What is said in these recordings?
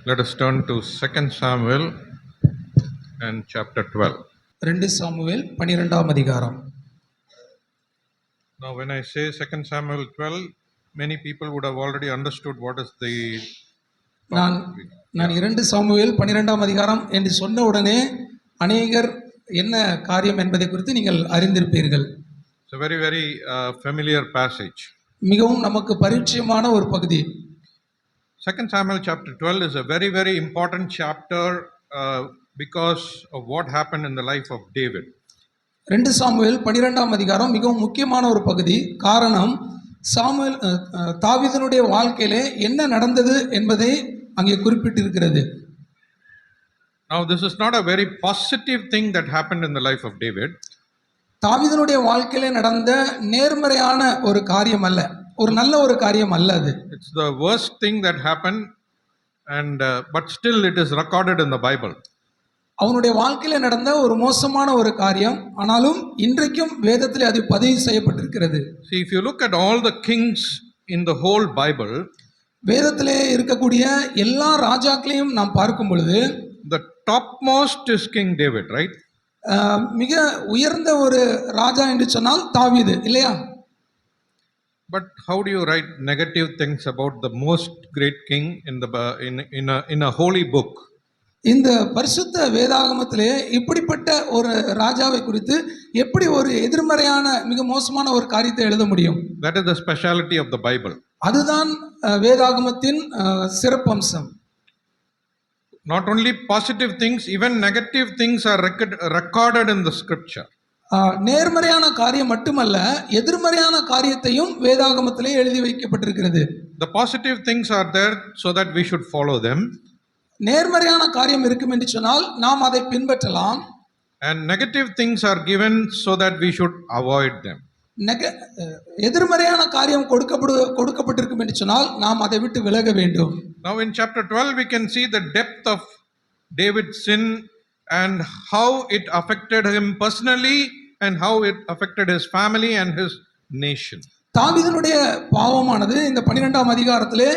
Let us turn to 2 Samuel and chapter 12. 2 Samuel 12ஆம் அதிகாரம். Now, when I say 2 Samuel 12, many people would have already understood what is the நான் 2 Samuel 12ஆம் அதிகாரம் என்று சொன்ன உடனே அநேகர் என்ன காரியம் என்பதை குறித்து நீங்கள் அறிந்திருப்பீர்கள். It's a very, very familiar passage. மிகவும் நமக்கு பரிச்சயமான ஒரு பகுதி. 2 Samuel chapter 12 is a very, very important chapter because of what happened in the life of David. 2 Samuel 12ஆம் அதிகாரம் மிகவும் முக்கியமான ஒரு பகுதி. காரணம் சாமுவேல் தாவீதினுடைய வாழ்க்கையிலே என்ன நடந்தது என்பதை அங்கே குறிப்பிட்டிருக்கிறது. Now, this is not a very positive thing that happened in the life of David. தாவீதினுடைய வாழ்க்கையிலே நடந்த நேர்மறையான ஒரு காரியம் அல்ல, ஒரு நல்ல ஒரு காரியம் அல்ல அது. It's the worst thing that happened, and but still it is recorded in the Bible. அவனுடைய வாழ்க்கையில நடந்த ஒரு மோசமான ஒரு காரியம், ஆனாலும் இன்றைக்கும் வேதத்திலே அது பதிவு செய்யப்பட்டிருக்கிறது. See, if you look at all the kings in the whole Bible, வேதத்திலே இருக்கக்கூடிய எல்லா ராஜாக்களையும் நாம் பார்க்கும் பொழுது the topmost is King David, right? மிக உயர்ந்த ஒரு ராஜா என்று சொன்னால் தாவீது, இல்லையா? But how do you write negative things about the most great king in a holy book? இந்த பரிசுத்த வேதாகமத்திலே இப்படிப்பட்ட ஒரு ராஜாவை குறித்து எப்படி ஒரு எதிர்மறையான மிக மோசமான ஒரு காரியத்தை எழுத முடியும்? That is the speciality of the Bible. அதுதான் வேதாகமத்தின் சிறப்பம்சம். Not only positive things, even negative things are recorded in the scripture. நேர்மறையான காரியம் மட்டுமல்ல, எதிர்மறையான காரியத்தையும் வேதாகமத்திலே எழுதி வைக்கப்பட்டிருக்கிறது. The positive things are there so that we should follow them. நேர்மறையான காரியம் இருக்கும் என்று சொன்னால் நாம் அதை பின்பற்றலாம். And negative things are given so that we should avoid them. எதிர்மறையான காரியம் கொடுக்கப்பட்டிருக்கும் என்று சொன்னால் நாம் அதை விட்டு விலக வேண்டும். Now in chapter 12 we can see the depth of David's sin and how it affected him personally and how it affected his family and his nation. தாவீதினுடைய பாவமானது இந்த 12ஆம் அதிகாரத்திலே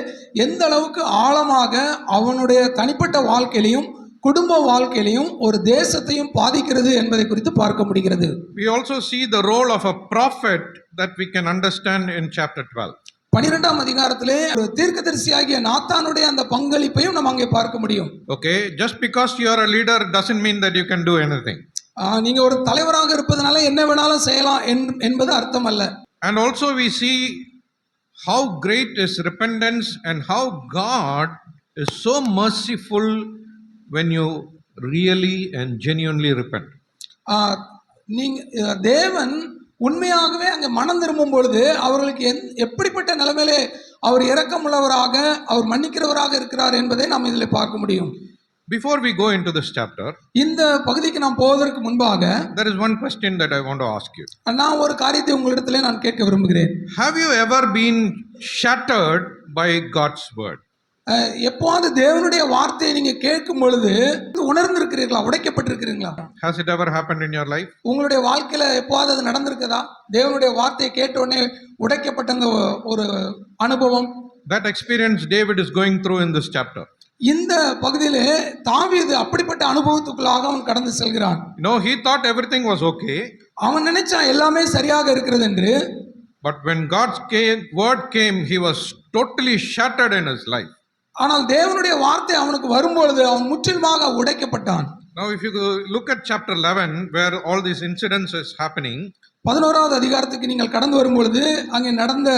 எந்த அளவுக்கு ஆழமாக அவனுடைய தனிப்பட்ட வாழ்க்கையிலையும் குடும்ப வாழ்க்கையிலையும் ஒரு தேசத்தையும் பாதிக்கிறது என்பதை குறித்து பார்க்க முடிகிறது. We also see the role of a prophet that we can understand in chapter 12. 12ஆம் அதிகாரத்திலே ஒரு தீர்க்கதரிசியாகிய நாத்தானுடைய அந்த பங்களிப்பையும் நாம் அங்கே பார்க்க முடியும். Okay, just because you are a leader doesn't mean that you can do anything. நீங்க ஒரு தலைவராக இருப்பதனால என்ன வேணாலும் செய்யலாம் என்பது அர்த்தம் அல்ல. And also we see how great is repentance and how God is so merciful when you really and genuinely repent. நீங்க தேவன் உண்மையாகவே அங்கே மனம் திரும்பும் பொழுது அவர்களுக்கு எப்படிப்பட்ட நிலைமையிலே அவர் இரக்கமுள்ளவராக, அவர் மன்னிக்கிறவராக இருக்கிறார் என்பதை நாம் இதில் பார்க்க முடியும். Before we go into this chapter, இந்த பகுதிக்கு நாம் போவதற்கு முன்பாக there is one question that I want to ask you. நான் ஒரு காரியத்தை உங்களிடத்திலே நான் கேட்க விரும்புகிறேன். Have you ever been shattered by God's word? எப்போது தேவனுடைய வார்த்தையை நீங்க கேட்கும் பொழுது உணர்ந்திருக்கிறீர்களா, உடைக்கப்பட்டிருக்கிறீங்களா? Has it ever happened in your life? உங்களுடைய வாழ்க்கையில எப்போது அது நடந்திருக்குதா? தேவனுடைய வார்த்தையை கேட்ட உடனே உடைக்கப்பட்ட ஒரு அனுபவம். That experience David is going through in this chapter. இந்த பகுதியிலே தாவீது அப்படிப்பட்ட அனுபவத்துக்குள்ளாக அவன் கடந்து செல்கிறான். He thought everything was okay. அவன் நினைச்சான் எல்லாமே சரியாக இருக்கிறது என்று. But when God's word came, he was totally shattered in his life. ஆனால் தேவனுடைய வார்த்தை அவனுக்கு வரும்பொழுது அவன் முற்றிலுமாக உடைக்கப்பட்டான். Now if you look at chapter 11 where all these incidents is happening, 11வது அதிகாரத்துக்கு நீங்கள் கடந்து வரும்பொழுது அங்கே நடந்த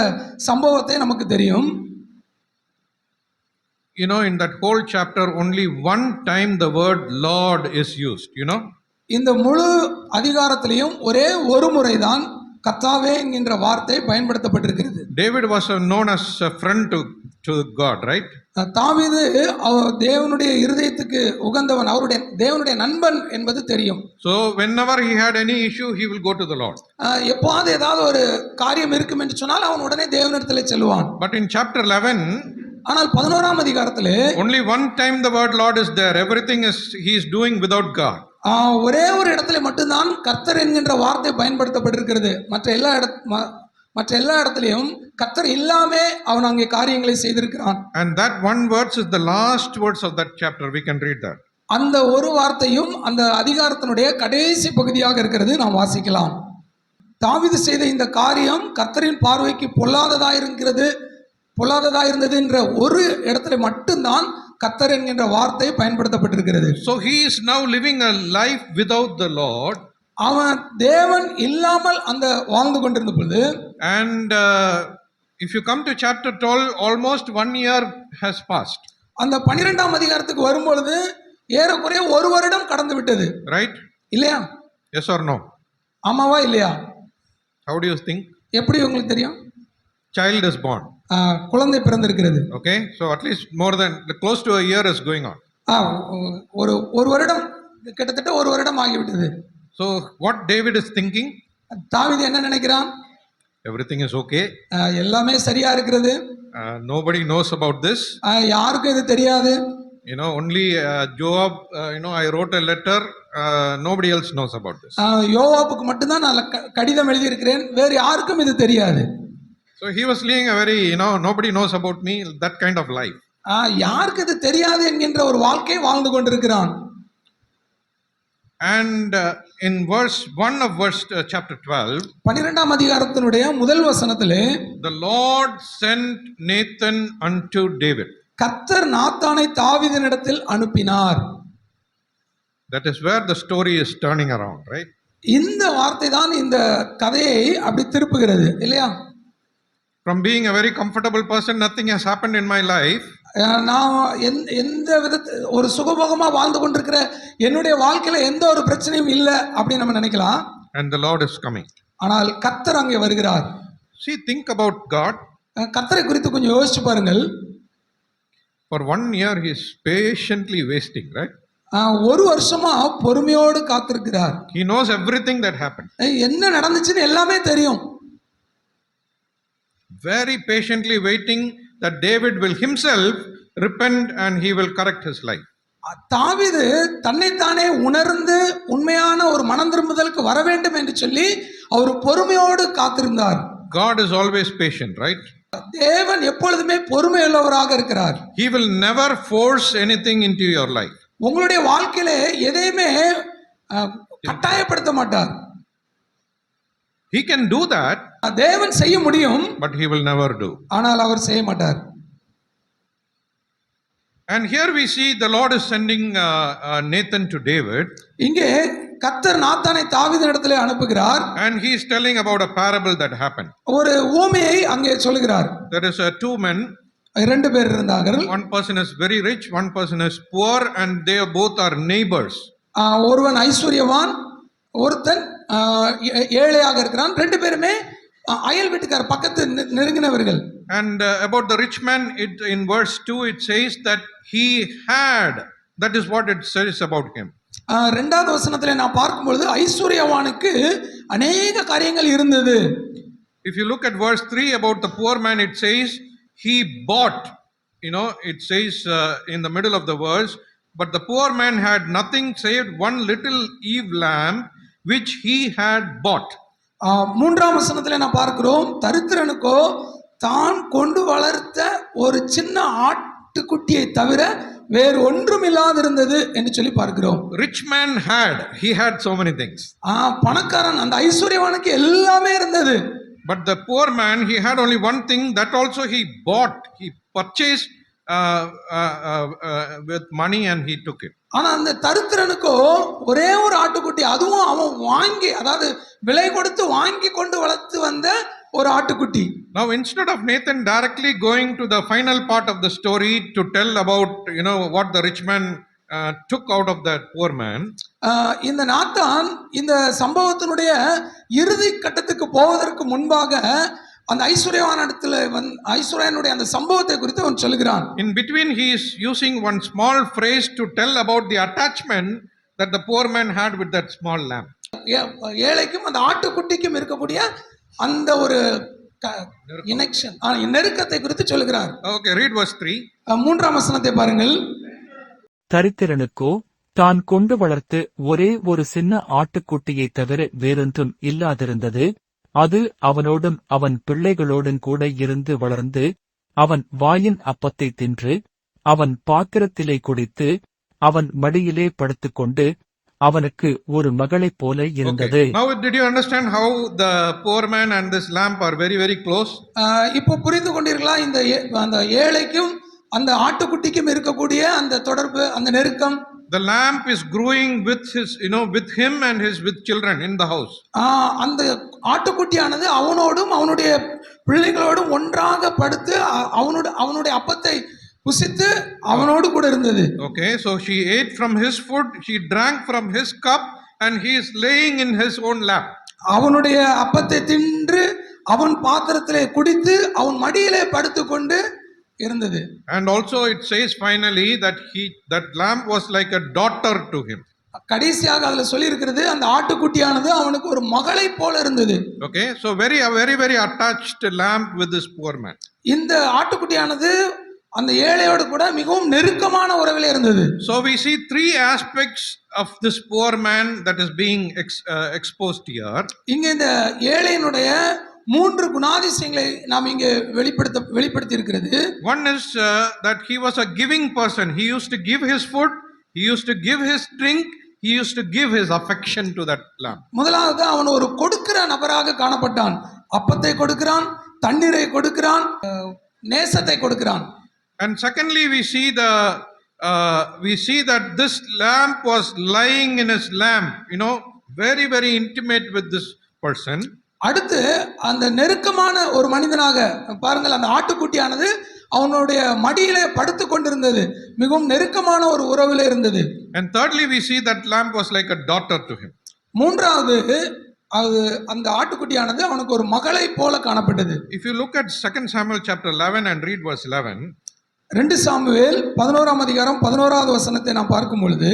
சம்பவத்தை நமக்கு தெரியும். In that whole chapter only one time the word Lord is used, இந்த முழு அதிகாரத்திலையும் ஒரே ஒரு முறைதான் கர்த்தாவே என்கின்ற வார்த்தை பயன்படுத்தப்பட்டிருக்கிறது. David was known as a friend to God, right? தாவீது தேவனுடைய இருதயத்துக்கு உகந்தவன், அவருடைய தேவனுடைய நண்பன் என்பது தெரியும். So whenever he had any issue he will go to the Lord. எப்போது ஏதாவது ஒரு காரியம் இருக்கும் என்று சொன்னால் அவன் உடனே தேவனிடத்தில் செல்வான். But in chapter 11, ஆனால் 11ஆம் அதிகாரத்திலே only one time the word Lord is there. Everything is he is doing without God. ஒரே ஒரு இடத்துல மட்டும்தான் கர்த்தர் என்கின்ற வார்த்தை பயன்படுத்தப்பட்டிருக்கிறது. மற்ற எல்லா மற்ற எல்லா இடத்துலயும் கர்த்தர் இல்லாம அவன் அங்கே காரியங்களை செய்திருக்கிறான். And that one verse is the last words of that chapter. We can read that. அந்த ஒரு வார்த்தையும் அந்த அதிகாரத்தினுடைய கடைசி பகுதியாக இருக்கிறது, நாம் வாசிக்கலாம். தாவீது செய்த இந்த காரியம் கர்த்தரின் பார்வைக்கு பொல்லாததாயிருந்தது என்ற ஒரு இடத்துல மட்டும்தான் கர்த்தர் என்கின்ற வார்த்தை பயன்படுத்தப்பட்டிருக்கிறது. So he is now living a life without the Lord. அவன் தேவன் இல்லாமல் அந்த வாழ்ந்து கொண்டிருந்த பொழுது, And if you come to chapter 12, almost 1 year has passed. அந்த 12ஆம் அதிகாரத்துக்கு வரும்பொழுது ஏறக்குறைய ஒரு வருடம் கடந்து விட்டது, Right? இல்லையா? Yes or no? ஆமாவா இல்லையா? How do you think? எப்படி உங்களுக்கு தெரியும்? Child is born. குழந்தை பிறந்திருக்கிறது. Okay, so at least more than close to a year is going on. ஒரு வருடம், கிட்டத்தட்ட ஒரு வருடம் ஆகிவிட்டது. So what David is thinking? தாவீது என்ன நினைக்கிறான்? Everything is okay. எல்லாமே சரியா இருக்கிறது. Nobody knows about this. யாருக்கும் இது தெரியாது. Only Joab, I wrote a letter. Nobody else knows about this. யோவாபுக்கு மட்டும்தான் நான் கடிதம் எழுதியிருக்கிறேன், வேறு யாருக்கும் இது தெரியாது. So he was living a very, nobody knows about me, that kind of life. யாருக்கு இது தெரியாது என்கின்ற ஒரு வாழ்க்கை வாழ்ந்து கொண்டிருக்கிறான். And in verse 1 of chapter 12, 12ஆம் அதிகாரத்தினுடைய முதல் வசனத்திலே, the Lord sent Nathan unto David. கர்த்தர் நாத்தானை தாவீதினிடத்தில் அனுப்பினார். That is where the story is turning around, right? இந்த வார்த்தை தான் இந்த கதையை அப்படி திருப்புகிறது, இல்லையா? From being a very comfortable person, nothing has happened in my life. நான் எந்த விதத்தில் ஒரு சுகபோகமா வாழ்ந்து கொண்டிருக்கிற என்னுடைய வாழ்க்கையில எந்த ஒரு பிரச்சனையும் இல்லை அப்படின்னு நம்ம நினைக்கலாம். And the Lord is coming. ஆனால் கர்த்தர் அங்கே வருகிறார். See, think about God. கர்த்தரை குறித்து கொஞ்சம் யோசிச்சு பாருங்கள். For 1 year he is patiently waiting, right? ஒரு வருஷமா பொறுமையோடு காத்திருக்கிறார். He knows everything that happened. என்ன நடந்துச்சுன்னு எல்லாமே தெரியும். Very patiently waiting that David will himself repent and he will correct his life. தாவீது தன்னைத்தானே உணர்ந்து உண்மையான ஒரு மனம் திரும்புதலுக்கு வர வேண்டும் என்று சொல்லி அவர் பொறுமையோடு காத்திருந்தார். God is always patient, right? தேவன் எப்பொழுதுமே பொறுமையுள்ளவராக இருக்கிறார். He will never force anything into your life. உங்களுடைய வாழ்க்கையிலே எதையுமே கட்டாயப்படுத்த மாட்டார். He can do that, தேவன் செய்ய முடியும், but he will never do. ஆனால் அவர் செய்ய மாட்டார். And here we see the Lord is sending Nathan to David. இங்கே கர்த்தர் நாத்தானை தாவீதினிடத்திலே அனுப்புகிறார். And he is telling about a parable that happened. ஒரு உவமையை அங்கே சொல்கிறார். There is 2 men. 2 பேர் இருந்தார்கள். One person is very rich, one person is poor, and they both are neighbors. ஒருவன் ஐஸ்வர்யவான், ஒருத்தன் ஏழையாக இருக்கிறான். 2 பேருமே அயல் வீட்டுக்கார பக்கத்து நெருங்கினவர்கள். And about the rich man, in verse 2 it says that he had, that is what it says about him. 2வது வசனத்திலே நான் பார்க்கும்போது ஐஸ்வர்யவானுக்கு அநேக காரியங்கள் இருந்தது. If you look at verse 3 about the poor man, it says he bought, it says in the middle of the verse, but the poor man had nothing save one little ewe lamb which he had bought. 3ஆம் வசனத்திலே நான் பார்க்கிறோம், தரித்திரனுக்கோ தான் கொண்டு வளர்த்த ஒரு சின்ன ஆட்டுக்குட்டியை தவிர வேறு ஒன்றும் இல்லாதிருந்தது என்று சொல்லி பார்க்கிறோம். Rich man he had so many things. பணக்காரன் அந்த ஐஸ்வர்யவானுக்கு எல்லாமே இருந்தது. But the poor man, he had only one thing, that also he bought, he purchased with money and he took it. ஆனா அந்த தரித்திரனுக்கோ ஒரே ஒரு ஆட்டுக்குட்டி, அதுவும் அவன் வாங்கி, அதாவது விலை கொடுத்து வாங்கி கொண்டு வளர்த்து வந்த ஒரு ஆட்டுக்குட்டி. Now instead of Nathan directly going to the final part of the story to tell about what the rich man took out of that poor man, இந்த நாத்தான் இந்த சம்பவத்தினுடைய இறுதி கட்டத்துக்கு போவதற்கு முன்பாக அந்த ஐஸ்வர்யனுடைய அந்த சம்பவத்தை குறித்து அவன் சொல்கிறான். In between he is using one small phrase to tell about the attachment that the poor man had with that small lamb. ஏழைக்கும் அந்த ஆட்டுக்குட்டிக்கும் இருக்கக்கூடிய அந்த ஒரு கனெக்ஷன், நெருக்கத்தை குறித்து சொல்கிறார். Okay, read verse 3. 3ஆம் வசனத்தை பாருங்கள். தரித்திரனுக்கோ தான் கொண்டு வளர்த்து ஒரே ஒரு சின்ன ஆட்டுக்குட்டியை தவிர வேறொன்றும் இல்லாதிருந்தது. அது அவனோடும் அவன் பிள்ளைகளோடும் கூட இருந்து வளர்ந்து அவன் வாயின் அப்பத்தை தின்று அவன் பாத்திரத்திலே குடித்து அவன் மடியிலே படுத்துக்கொண்டு அவனுக்கு ஒரு மகளைப் போல இருந்தது. Okay. Now, did you understand how the poor man and this lamp are very, very close? இப்போ புரிந்து கொண்டீர்களா அந்த ஏழைக்கும் அந்த ஆட்டுக்குட்டிக்கும் இருக்கக்கூடிய அந்த தொடர்பு, அந்த நெருக்கம்? The lamp is growing with his, with him and with children in the house. அந்த ஆட்டுக்குட்டியானது அவனோடும் அவனுடைய பிள்ளைகளோடும் ஒன்றாக படுத்து அவனுடைய அப்பத்தை புசித்து அவனோடு கூட இருந்தது. Okay, so she ate from his food, she drank from his cup, and he is laying in his own lap. அவனுடைய அப்பத்தை தின்று அவன் பாத்திரத்திலே குடித்து அவன் மடியிலே படுத்துக்கொண்டு இருந்தது. And also it says finally that lamb was like a daughter to him. கடைசியாக அதுல சொல்லி இருக்கிறது அந்த ஆட்டுக்குட்டியானது அவனுக்கு ஒரு மகளை போல இருந்தது. Okay, so very very attached lamb with this poor man. இந்த ஆட்டுக்குட்டியானது அந்த ஏழையோடு கூட மிகவும் நெருக்கமான உறவிலே இருந்தது. So we see three aspects of this poor man that is being exposed here. இங்க இந்த ஏழையினுடைய மூன்று குணாதிசயங்களை நாம் இங்கே வெளிப்படுத்தி இருக்கிறது. One is that he was a giving person. He used to give his food, he used to give his drink, he used to give his affection to that lamb. முதலாவது அவன் ஒரு கொடுக்கிற நபராக காணப்பட்டான். அப்பத்தை கொடுக்கிறான், தண்ணீரை கொடுக்கிறான், நேசத்தை கொடுக்கிறான். And secondly, we see that this lamb was lying in his lamb, very very intimate with this person. அடுத்து அந்த நெருக்கமான ஒரு மனிதனாக பாருங்கள், அந்த ஆட்டுக்குட்டியானது அவனுடைய மடியிலே படுத்து கொண்டிருந்தது, மிகவும் நெருக்கமான ஒரு உறவிலே இருந்தது. And thirdly, we see that lamb was like a daughter to him. மூன்றாவது அந்த ஆட்டுக்குட்டியானது அவனுக்கு ஒரு மகளை போல காணப்பட்டது. If you look at 2 Samuel chapter 11 and read verse 11, 2 Samuel 11ஆம் அதிகாரம் 11வது வசனத்தை நாம் பார்க்கும் பொழுது,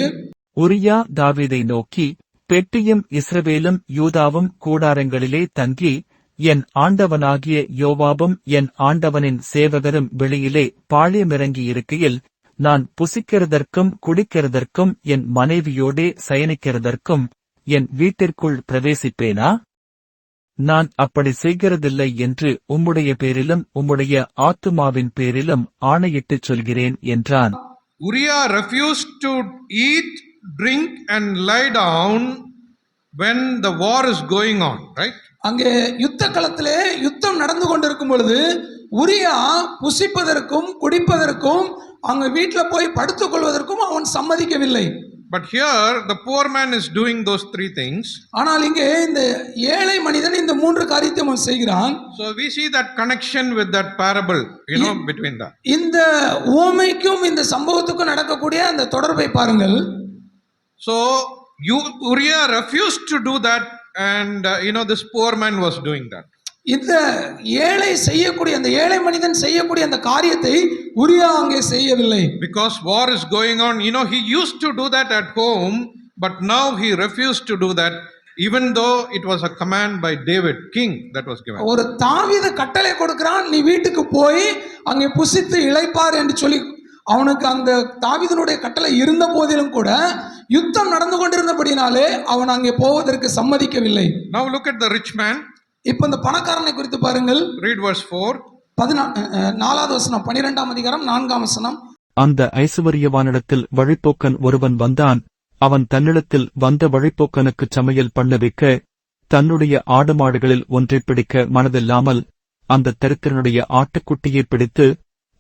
உரியா தாவீதை நோக்கி, பெட்டியும் இஸ்ரவேலும் யூதாவும் கூடாரங்களிலே தங்கி என் ஆண்டவனாகிய யோவாபும் என் ஆண்டவனின் சேவகரும் வெளியிலே பாளையமிறங்கி இருக்கையில் நான் புசிக்கிறதற்கும் குடிக்கிறதற்கும் என் மனைவியோடே சயனிக்கிறதற்கும் என் வீட்டிற்குள் பிரவேசிப்பேனா? நான் அப்படி செய்கிறதில்லை என்று உம்முடைய பேரிலும் உம்முடைய ஆத்துமாவின் பேரிலும் ஆணையிட்டுச் சொல்கிறேன் என்றான். Uriah refused to eat, drink and lie down when the war is going on, right? அங்கே யுத்த களத்திலே யுத்தம் நடந்து கொண்டிருக்கும் பொழுது உரியா புசிப்பதற்கும் குடிப்பதற்கும் அங்க வீட்டுல போய் படுத்துக் கொள்வதற்கும் அவன் சம்மதிக்கவில்லை. But here the poor man is doing those three things. ஆனால் இங்கே இந்த ஏழை மனிதன் இந்த மூன்று காரியத்தை அவன் செய்கிறான். So we see that connection with that parable, between that. இந்த உவமைக்கும் இந்த சம்பவத்துக்கும் நடக்கக்கூடிய அந்த தொடர்பை பாருங்கள். So Uriah refused to do that, and this poor man was doing that. இந்த ஏழை மனிதன் செய்யக்கூடிய அந்த காரியத்தை உரியா அங்கே செய்யவில்லை. Because war is going on, he used to do that at home, but now he refused to do that, even though it was a command by David, king, that was given. ஒரு தாவீது கட்டளை கொடுக்கிறான், நீ வீட்டுக்கு போய் அங்கே புசித்து இளைப்பார் என்று சொல்லி அவனுக்கு அந்த தாவீதுனுடைய கட்டளை இருந்த போதிலும் கூட யுத்தம் நடந்து கொண்டிருந்தபடினாலே அவன் அங்கே போவதற்கு சம்மதிக்கவில்லை. Now look at the rich man. இப்ப இந்த பணக்காரனை குறித்து பாருங்கள். Read verse 4. 4வது வசனம், 12ஆம் அதிகாரம் 4ஆம் வசனம். அந்த ஐசுவரியவானிடத்தில் வழிப்போக்கன் ஒருவன் வந்தான். அவன் தன்னிடத்தில் வந்த வழிப்போக்கனுக்குச் சமையல் பண்ண வைக்க தன்னுடைய ஆடு மாடுகளில் ஒன்றை பிடிக்க மனதில்லாமல் அந்த தரித்திரனுடைய ஆட்டுக்குட்டியை பிடித்து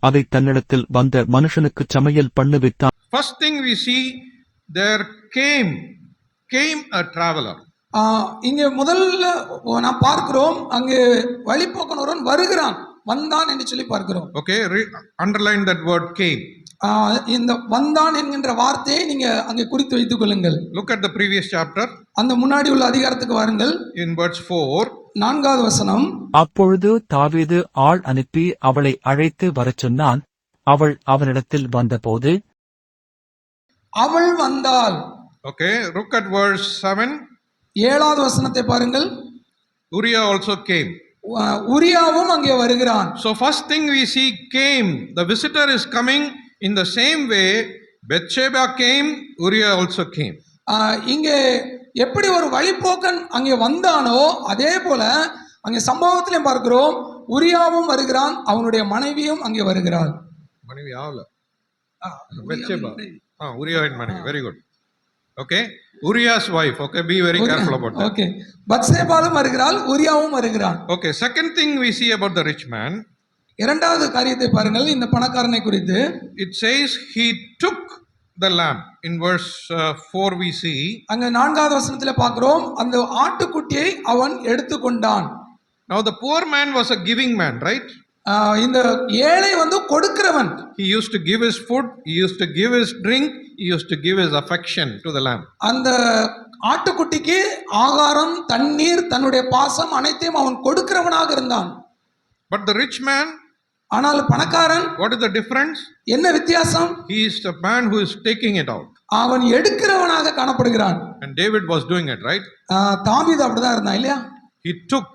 அதை தன்னிடத்தில் வந்த மனுஷனுக்குச் சமையல் பண்ணுவித்தான். First thing we see, there came a traveler. இங்க முதல்ல நாம் பார்க்கிறோம், அங்கே வழிப்போக்கன் ஒருவன் வருகிறான், வந்தான் என்று சொல்லி பார்க்கிறோம். Okay, underline that word came. இந்த வந்தான் என்கின்ற வார்த்தையை நீங்க அங்கே குறித்து வைத்துக் கொள்ளுங்கள். Look at the previous chapter. அந்த முன்னாடி உள்ள அதிகாரத்துக்கு வாருங்கள். In verse 4. 4வது வசனம். அப்பொழுது தாவீது ஆள் அனுப்பி அவளை அழைத்து வரச் சொன்னான். அவள் அவனிடத்தில் வந்தபோது அவள் வந்தாள். Okay, look at verse 7. 7வது வசனத்தை பாருங்கள். Uriah also came. உரியாவும் அங்கே வருகிறான். So first thing we see, came. The visitor is coming. In the same way, Bathsheba came, Uriah also came. இங்கே எப்படி ஒரு வழிப்போக்கன் அங்கே வந்தானோ அதே போல அங்கே சம்பவத்திலையும் பார்க்கிறோம், உரியாவும் வருகிறான், அவனுடைய மனைவியும் அங்கே வருகிறாள். மனைவி ஆவல பெத்ஷெபா. உரியாவின் மனைவி. Very good. Okay, Uriah's wife. Okay, be very careful about that. Okay, பத்சேபாலும் வருகிறாள், உரியாவும் வருகிறான். Okay, second thing we see about the rich man, இரண்டாவது காரியத்தை பாருங்கள் இந்த பணக்காரனை குறித்து. it says he took the lamb. In verse 4 we see, அங்க 4வது வசனத்துல பார்க்கிறோம், அந்த ஆட்டுக்குட்டியை அவன் எடுத்துக்கொண்டான். now the poor man was a giving man, right? இந்த ஏழை கொடுக்கிறவன். He used to give his food, he used to give his drink, he used to give his affection to the lamb. அந்த ஆட்டுக்குட்டிக்கு ஆகாரம், தண்ணீர், தன்னுடைய பாசம் அனைத்தையும் அவன் கொடுக்கிறவனாக இருந்தான். But the rich man, ஆனால் பணக்காரன், what is the difference? என்ன வித்தியாசம்? He is the man who is taking it out. அவன் எடுக்கிறவனாக காணப்படுகிறான். And David was doing it, right? தாவீது அப்படிதான் இருந்தான் இல்லையா? He took,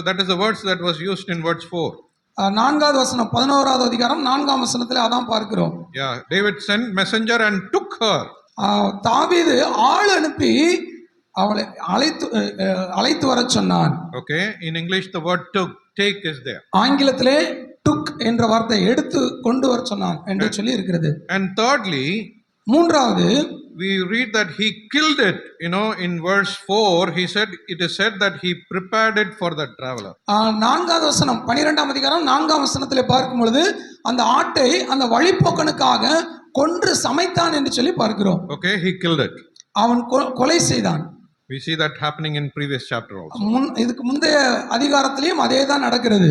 that is the words that was used in verse 4. 4வது வசனம் 11வது அதிகாரம் 4ஆம் வசனத்துல அதான் பார்க்கிறோம். Yeah, David sent messenger and took her. தாவீது ஆள் அனுப்பி அவளை அழைத்து வர சொன்னான். Okay, in English the word take is there. ஆங்கிலத்திலே took என்ற வார்த்தை எடுத்து கொண்டு வர சொன்னான் என்று சொல்லி இருக்கிறது. And thirdly, மூன்றாவது we read that he killed it. In verse 4 it is said that he prepared it for the traveler. 4வது வசனம் 12ஆம் அதிகாரம் 4ஆம் வசனத்திலே பார்க்கும் பொழுது அந்த ஆட்டை அந்த வழிப்போக்கனுக்காக கொன்று சமைத்தான் என்று சொல்லி பார்க்கிறோம். Okay, he killed it. அவன் கொலை செய்தான். We see that happening in previous chapter also. இதுக்கு முந்தைய அதிகாரத்திலேயும் அதே தான் நடக்கிறது.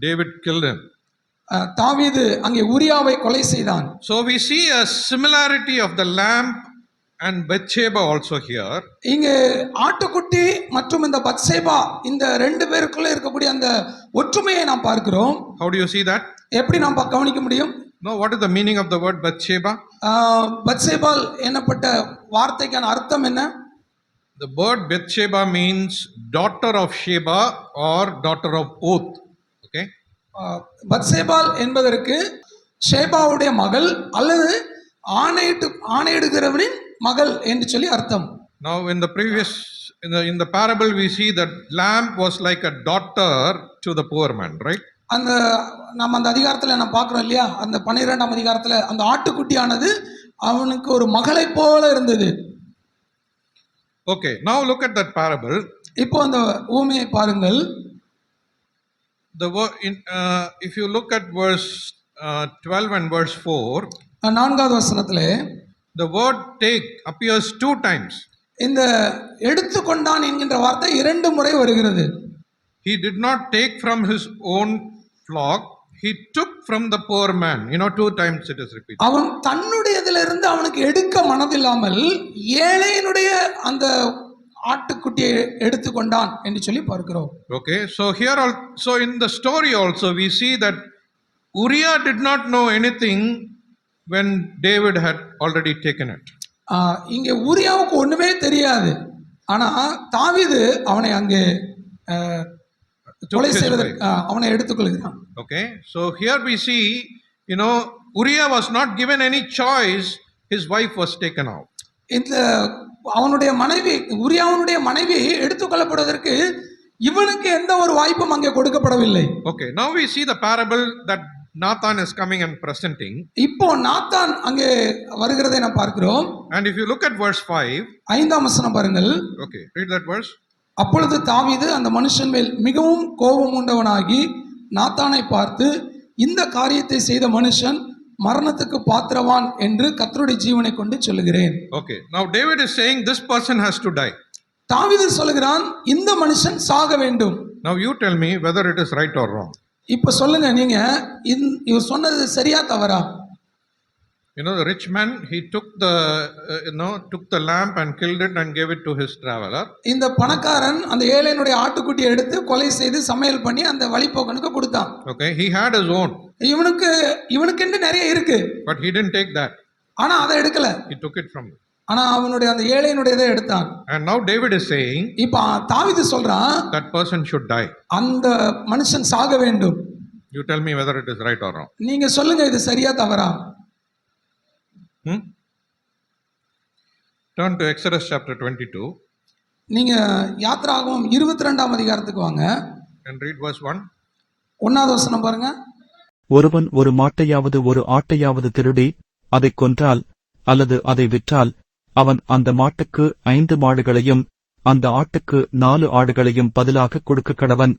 David killed him. தாவீது அங்கே உரியாவை கொலை செய்தான். So we see a similarity of the lamb and Bathsheba also here. இங்கே ஆட்டுக்குட்டி மற்றும் இந்த பத்சேபா இந்த ரெண்டு பேருக்குள்ள இருக்கக்கூடிய அந்த ஒற்றுமையை நாம் பார்க்கிறோம். How do you see that? எப்படி நாம் கவனிக்க முடியும்? No, what is the meaning of the word Bathsheba? பத்சேபால் என்னப்பட்ட வார்த்தைக்கான அர்த்தம் என்ன? The word Bathsheba means daughter of Sheba or daughter of oath. Okay? பத்சேபால் என்பதற்கு ஷேபாவுடைய மகள் அல்லது ஆணையிடுகிறவனின் மகள் என்று சொல்லி அர்த்தம். Now in the previous in the parable we see that lamb was like a daughter to the poor man, right? அந்த நம்ம அந்த அதிகாரத்துல நான் பார்க்கிறோம் இல்லையா, அந்த 12ஆம் அதிகாரத்துல அந்த ஆட்டுக்குட்டியானது அவனுக்கு ஒரு மகளை போல இருந்தது. Okay, now look at that parable. இப்போ அந்த ஊமையை பாருங்கள். If you look at verse 12 and verse 4, 4வது வசனத்திலே the word take appears 2 times. இந்த எடுத்துக்கொண்டான் என்கின்ற வார்த்தை 2 முறை வருகிறது. He did not take from his own flock, he took from the poor man. 2 times it is repeated. அவன் தன்னுடையதிலிருந்து அவனுக்கு எடுக்க மனதில்லாமல் ஏழையினுடைய அந்த ஆட்டுக்குட்டியை எடுத்துக்கொண்டான் என்று சொல்லி பார்க்கிறோம். Okay, so here also in the story also we see that Uriah did not know anything when David had already taken it. இங்கே ஊரியாவுக்கு ஒண்ணுமே தெரியாது. ஆனா தாவீது அவனை அங்கே கொலை செய்வதற்கு அவனை எடுத்துக்கொள்கிறான். Okay, so here we see Uriah was not given any choice, his wife was taken out. இந்த அவனுடைய மனைவி உரியாவுடைய மனைவி எடுத்துக்கொள்ளப்படுவதற்கு இவனுக்கு எந்த ஒரு வாய்ப்பும் அங்கே கொடுக்கப்படவில்லை. Okay, now we see the parable that Nathan is coming and presenting. இப்போ நாத்தான் அங்கே வருகிறதை நாம் பார்க்கிறோம். And if you look at verse 5, 5ஆம் வசனம் பாருங்கள். Okay, read that verse. அப்பொழுது தாவீது அந்த மனுஷன் மேல் மிகவும் கோபம் உண்டவனாகி நாத்தானை பார்த்து, இந்த காரியத்தை செய்த மனுஷன் மரணத்துக்கு பாத்திரவான் என்று கர்த்தருடைய ஜீவனை கொண்டு சொல்லுகிறேன். Okay, now David is saying this person has to die. தாவீது சொல்லுகிறான் இந்த மனுஷன் சாக வேண்டும். Now you tell me whether it is right or wrong. இப்ப சொல்லுங்க நீங்க இவர் சொன்னது சரியா தவறா? The rich man, he took the lamb and killed it and gave it to his traveler. இந்த பணக்காரன் அந்த ஏழையினுடைய ஆட்டுக்குட்டியை எடுத்து கொலை செய்து சமையல் பண்ணி அந்த வழிபோக்கனுக்கு கொடுத்தான். Okay, he had his own. இவனுக்கு நிறைய இருக்கு. But he didn't take that. ஆனா அதை எடுக்கல. He took it from him. ஆனா அவனுடைய அந்த ஏழையினுடையதை எடுத்தான். And now David is saying, இப்ப தாவீது சொல்றான் that person should die. அந்த மனுஷன் சாக வேண்டும். You tell me whether it is right or wrong. நீங்க சொல்லுங்க இது சரியா தவறா? Turn to Exodus chapter 22. நீங்க யாத்ராகமம் 22ஆம் அதிகாரத்துக்கு வாங்க. and read verse 1. 1வது வசனம் பாருங்க. ஒருவன் ஒரு மாட்டையாவது ஒரு ஆட்டையாவது திருடி அதைக் கொன்றால் அல்லது அதை விற்றால் அவன் அந்த மாட்டுக்கு 5 மாடுகளையும் அந்த ஆட்டுக்கு 4 ஆடுகளையும் பதிலாக கொடுக்க கடவன்.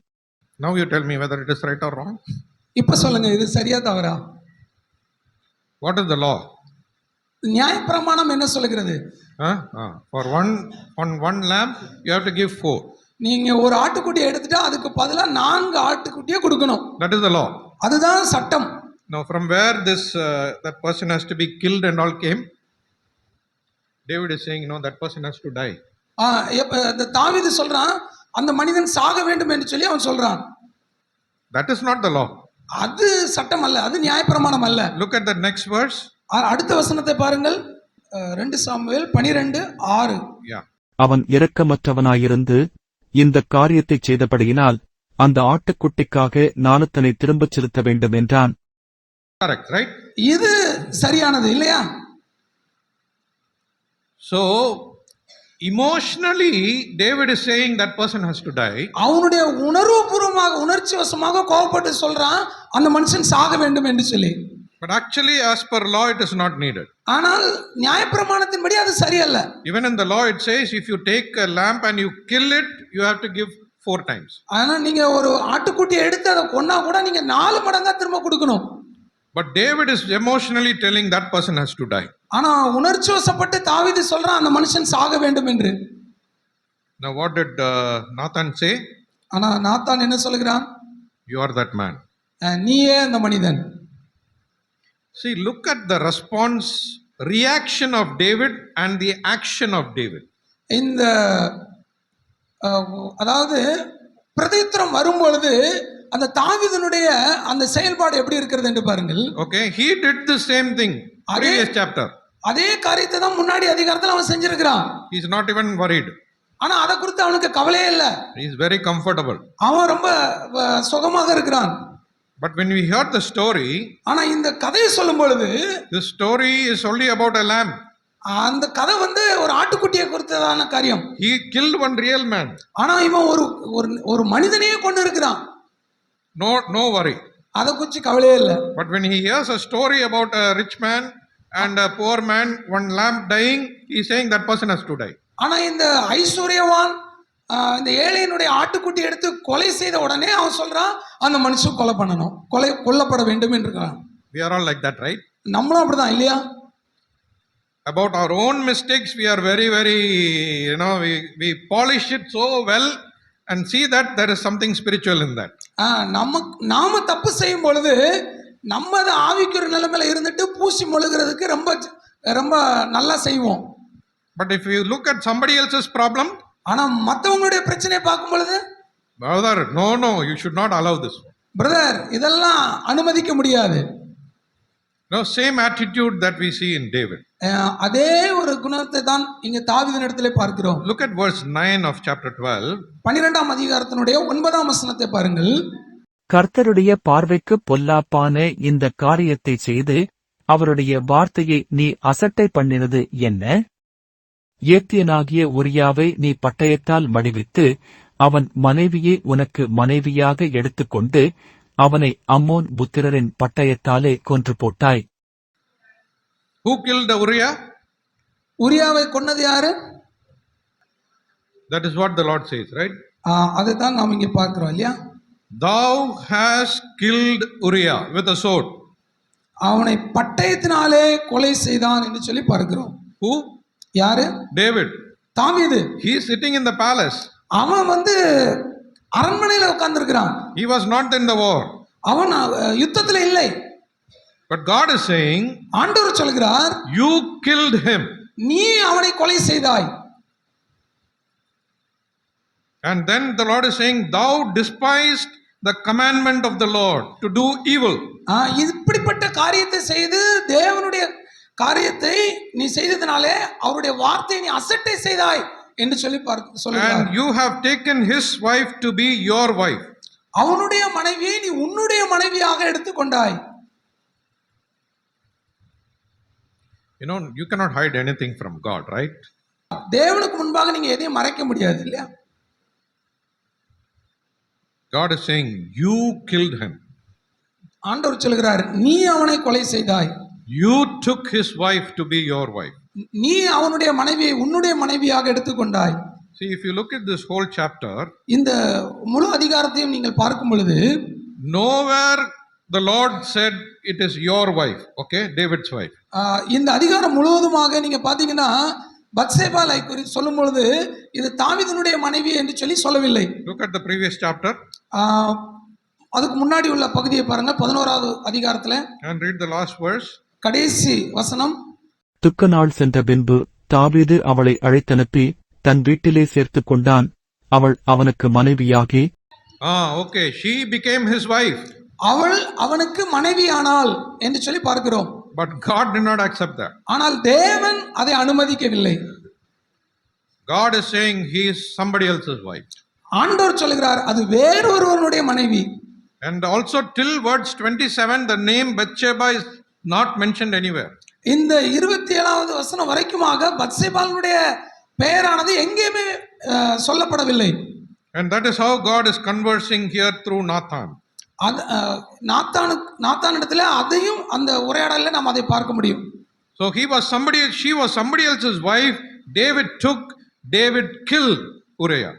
Now you tell me whether it is right or wrong. இப்ப சொல்லுங்க, இது சரியா தவறா? What is the law? நியாயப்பிரமாணம் என்ன சொல்லுகிறது? For one lamb you have to give 4. நீங்க ஒரு ஆட்டுக்குட்டியை எடுத்துட்டா அதுக்கு பதிலா 4 ஆட்டுக்குட்டியை கொடுக்கணும். That is the law. அதுதான் சட்டம். Now from where this that person has to be killed and all came, David is saying, no, that person has to die. தாவீது சொல்றான் அந்த மனிதன் சாக வேண்டும் என்று சொல்லி அவன் சொல்றான். That is not the law. அது சட்டம் அல்ல, அது நியாயப்பிரமாணம் அல்ல. Look at the next verse. அடுத்த வசனத்தை பாருங்கள். 2 சாமுவேல் 12:6. Yeah. அவன் இரக்கமற்றவனாயிருந்து இந்த காரியத்தைச் செய்தபடியினால் அந்த ஆட்டுக்குட்டிக்காக நாணத்தனை திரும்பச் செலுத்த வேண்டும் என்றான். Correct, right? இது சரியானது இல்லையா? So emotionally David is saying that person has to die. அவனுடைய உணர்வுபூர்வமாக உணர்ச்சி வசமாக கோபப்பட்டு சொல்றான் அந்த மனுஷன் சாக வேண்டும் என்று சொல்லி. But actually as per law it is not needed. ஆனால் நியாயப்பிரமாணத்தின்படி அது சரியல்ல. Even in the law it says if you take a lamb and you kill it, you have to give 4 times. ஆனா நீங்க ஒரு ஆட்டுக்குட்டியை எடுத்து அதை கொன்னா கூட நீங்க 4 மடங்கா திரும்ப கொடுக்கணும். But David is emotionally telling that person has to die. ஆனா உணர்ச்சி வசப்பட்டு தாவீது சொல்றான் அந்த மனுஷன் சாக வேண்டும் என்று. Now what did Nathan say? ஆனா நாத்தான் என்ன சொல்கிறான்? You are that man. நீயே அந்த மனிதன். See, look at the response, reaction of David and the action of David. இந்த அதாவது பிரதித்திரம் வரும்பொழுது அந்த தாவீதுனுடைய அந்த செயல்பாடு எப்படி இருக்கிறது என்று பாருங்கள். Okay, he did the same thing previous chapter. அதே காரியத்தை தான் முன்னாடி அதிகாரத்துல அவன் செஞ்சிருக்கிறான். He is not even worried. ஆனா அத குறித்து அவனுக்கு கவலையே இல்ல. He is very comfortable. அவன் ரொம்ப சுகமாக இருக்கிறான். But when we heard the story, ஆனா இந்த கதையை சொல்லும் பொழுது this story is only about a lamb. அந்த கதை ஒரு ஆட்டுக்குட்டியை குறித்ததான காரியம். He killed one real man. ஆனா இவன் ஒரு மனிதனையே கொண்டு இருக்கிறான். No worry. அத குறித்து கவலையே இல்ல. But when he hears a story about a rich man and a poor man, one lamb dying, he is saying that person has to die. ஆனா இந்த ஐஸ்வர்யவான் இந்த ஏழையினுடைய ஆட்டுக்குட்டி எடுத்து கொலை செய்த உடனே அவன் சொல்றான் அந்த மனுஷன் கொல்லப்பட வேண்டும் என்றான். We are all like that, right? நம்மளும் அப்படிதான் இல்லையா? About our own mistakes we are very we polish it so well and see that there is something spiritual in that. நாம தப்பு செய்யும் பொழுது நம்ம அதை ஆவிக்குற நிலைமையில இருந்துட்டு பூசி மொழுகிறதுக்கு ரொம்ப ரொம்ப நல்லா செய்வோம். But if you look at somebody else's problem, ஆனா மத்தவங்களுடைய பிரச்சனையை பார்க்கும் பொழுது brother, no, you should not allow this. Brother, இதெல்லாம் அனுமதிக்க முடியாது. No, same attitude that we see in David. அதே ஒரு குணத்தை தான் இங்க தாவீதினிடத்திலே பார்க்கிறோம். Look at verse 9 of chapter 12. 12ஆம் அதிகாரத்தினுடைய 9ஆம் வசனத்தை பாருங்கள். கர்த்தருடைய பார்வைக்கு பொல்லாப்பான இந்த காரியத்தை செய்து அவருடைய வார்த்தையை நீ அசட்டை பண்ணினது என்ன? ஏத்தியனாகிய உரியாவை நீ பட்டயத்தால் மடிவித்து அவன் மனைவியை உனக்கு மனைவியாக எடுத்துக்கொண்டு அவனை அம்மோன் புத்திரரின் பட்டயத்தாலே கொன்று போட்டாய். Who killed Uriah? உரியாவை கொன்னது யாரு? That is what the Lord says, right? அதுதான் நாம் இங்கே பார்க்கிறோம் இல்லையா? Thou hast killed Uriah with a sword. அவனை பட்டயத்தினாலே கொலை செய்தான் என்று சொல்லி பார்க்கிறோம். Who? யாரு? David. தாவீது. He is sitting in the palace. அவன் அரண்மனையில உட்கார்ந்திருக்கிறான். He was not in the war. அவன் யுத்தத்துல இல்லை. But God is saying, ஆண்டவர் சொல்கிறார், you killed him. நீ அவனை கொலை செய்தாய். And then the Lord is saying, thou despised the commandment of the Lord to do evil. இப்படிப்பட்ட காரியத்தை செய்து தேவனுடைய காரியத்தை நீ செய்ததனாலே அவருடைய வார்த்தையை நீ அசட்டை செய்தாய் என்று சொல்லி சொல்லுகிறார். And you have taken his wife to be your wife. அவனுடைய மனைவியை நீ உன்னுடைய மனைவியாக எடுத்துக்கொண்டாய். You cannot hide anything from God, right? தேவனுக்கு முன்பாக நீங்க எதையும் மறைக்க முடியாது இல்லையா? God is saying, you killed him. ஆண்டவர் சொல்கிறார், நீ அவனை கொலை செய்தாய். You took his wife to be your wife. நீ அவனுடைய மனைவியை உன்னுடைய மனைவியாக எடுத்துக்கொண்டாய். See, if you look at this whole chapter, இந்த முழு அதிகாரத்தையும் நீங்கள் பார்க்கும் பொழுது nowhere the Lord said it is your wife, okay, David's wife. இந்த அதிகாரம் முழுவதுமாக நீங்க பாத்தீங்கன்னா பத்சேபாலை குறித்து சொல்லும் பொழுது இது தாவீதினுடைய மனைவி என்று சொல்லி சொல்லவில்லை. Look at the previous chapter. அதுக்கு முன்னாடி உள்ள பகுதியை பாருங்க, 11வது அதிகாரத்துல. And read the last verse. கடைசி வசனம். துக்க நாள் சென்ற பின்பு தாவீது அவளை அழைத்தனுப்பி தன் வீட்டிலே சேர்த்துக் கொண்டான். அவள் அவனுக்கு மனைவியாகி. Okay, she became his wife. அவள் அவனுக்கு மனைவியானாள் என்று சொல்லி பார்க்கிறோம். But God did not accept that. ஆனால் தேவன் அதை அனுமதிக்கவில்லை. God is saying he is somebody else's wife. ஆண்டவர் சொல்கிறார் அது வேறொருவனுடைய மனைவி. And also till verse 27 the name Bathsheba is not mentioned anywhere. இந்த 27வது வசனம் வரைக்குமாக பத்சேபாளுடைய பெயரானது எங்கேயுமே சொல்லப்படவில்லை. And that is how God is conversing here through Nathan. நாத்தானிடத்துல அதையும் அந்த உரையாடல்ல நாம் அதை பார்க்க முடியும். So she was somebody else's wife. David killed Uriah.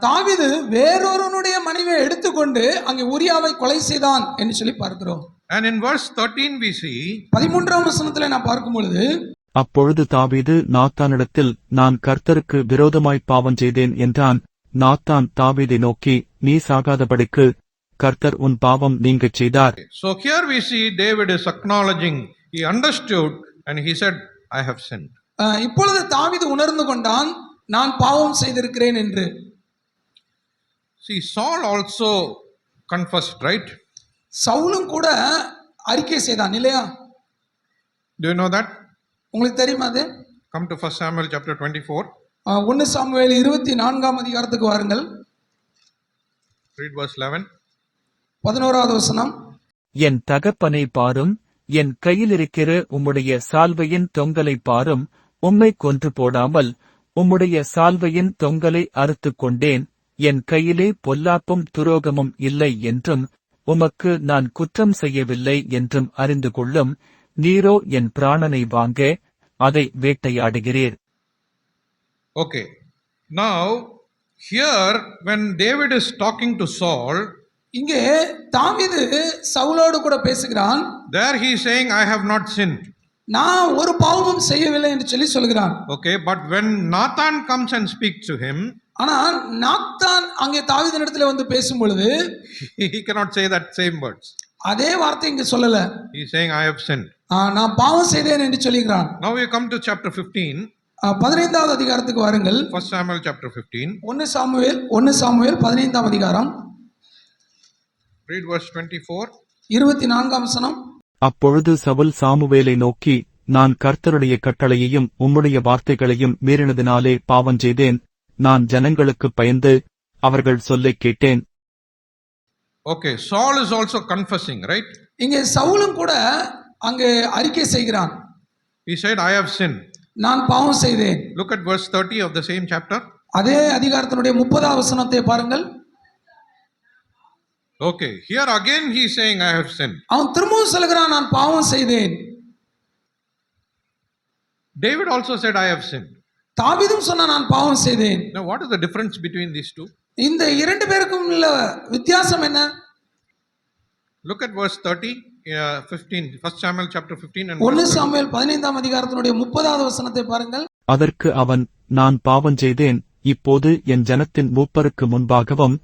தாவீது வேறொருவனுடைய மனைவியை எடுத்துக்கொண்டு அங்கே உரியாவை கொலை செய்தான் என்று சொல்லி பார்க்கிறோம். And in verse 13 we see 13ஆம் வசனத்திலே நாம் பார்க்கும் பொழுது அப்பொழுது தாவீது நாத்தானிடத்தில் நான் கர்த்தருக்கு விரோதமாய் பாவம் செய்தேன் என்றான். நாத்தான் தாவீதை நோக்கி நீ சாகாதபடிக்கு கர்த்தர் உன் பாவம் நீங்கச் செய்தார். So here we see David is acknowledging, he understood and he said, I have sinned. இப்பொழுது தாவீது உணர்ந்து கொண்டான் நான் பாவம் செய்திருக்கிறேன் என்று. See, Saul also confessed, right? சவுலும் கூட அறிக்கை செய்தான் இல்லையா? Do you know that? உங்களுக்கு தெரியுமா அது? Come to 1 Samuel chapter 24. 1 Samuel 24ஆம் அதிகாரத்துக்கு வாருங்கள். Read verse 11. 11வது வசனம். என் தகப்பனை பாரும், என் கையிலிருக்கிற உம்முடைய சால்வையின் தொங்கலை பாரும், உம்மை கொன்று போடாமல் உம்முடைய சால்வையின் தொங்கலை அறுத்துக் கொண்டேன். என் கையிலே பொல்லாப்பும் துரோகமும் இல்லை என்றும் உமக்கு நான் குற்றம் செய்யவில்லை என்றும் அறிந்து கொள்ளும். நீரோ என் பிராணனை வாங்க அதை வேட்டையாடுகிறீர். Okay. Now, here when David is talking to Saul, இங்கே தாவீது சவுலோடு கூட பேசுகிறான். there he is saying, I have not sinned. நான் ஒரு பாவமும் செய்யவில்லை என்று சொல்லி சொல்கிறான். Okay, but when Nathan comes and speaks to him, ஆனா நாத்தான் அங்கே தாவீதினிடத்தில் வந்து பேசும் பொழுது he cannot say that same words. அதே வார்த்தை இங்க சொல்லல. He is saying, I have sinned. நான் பாவம் செய்தேன் என்று சொல்கிறான். Now we come to chapter 15. 15வது அதிகாரத்துக்கு வாருங்கள். 1 Samuel chapter 15. 1 சாமுவேல் 15ஆம் அதிகாரம். Read verse 24. 24ஆம் வசனம். அப்பொழுது சவுல் சாமுவேலை நோக்கி நான் கர்த்தருடைய கட்டளையையும் உம்முடைய வார்த்தைகளையும் மீறினதினாலே பாவம் செய்தேன். நான் ஜனங்களுக்கு பயந்து அவர்கள் சொல்லைக் கேட்டேன். Okay, Saul is also confessing, right? இங்கே சவுலும் கூட அங்கே அறிக்கை செய்கிறான். He said, I have sinned. நான் பாவம் செய்தேன். Look at verse 30 of the same chapter. அதே அதிகாரத்தினுடைய 30வது வசனத்தை பாருங்கள். Okay, here again he is saying, I have sinned. அவன் திரும்பவும் சொல்கிறான் நான் பாவம் செய்தேன். David also said, I have sinned. தாவீதும் சொன்னான் நான் பாவம் செய்தேன். Now what is the difference between these two? இந்த இரண்டு பேருக்கும் உள்ள வித்தியாசம் என்ன? Look at verse 30, 15, 1 Samuel chapter 15 and 1 Samuel 15ஆம் அதிகாரத்தினுடைய 30வது வசனத்தை பாருங்கள். அதற்கு அவன் நான் பாவம் செய்தேன். இப்போது என் ஜனத்தின் மூப்பருக்கு முன்பாகவும்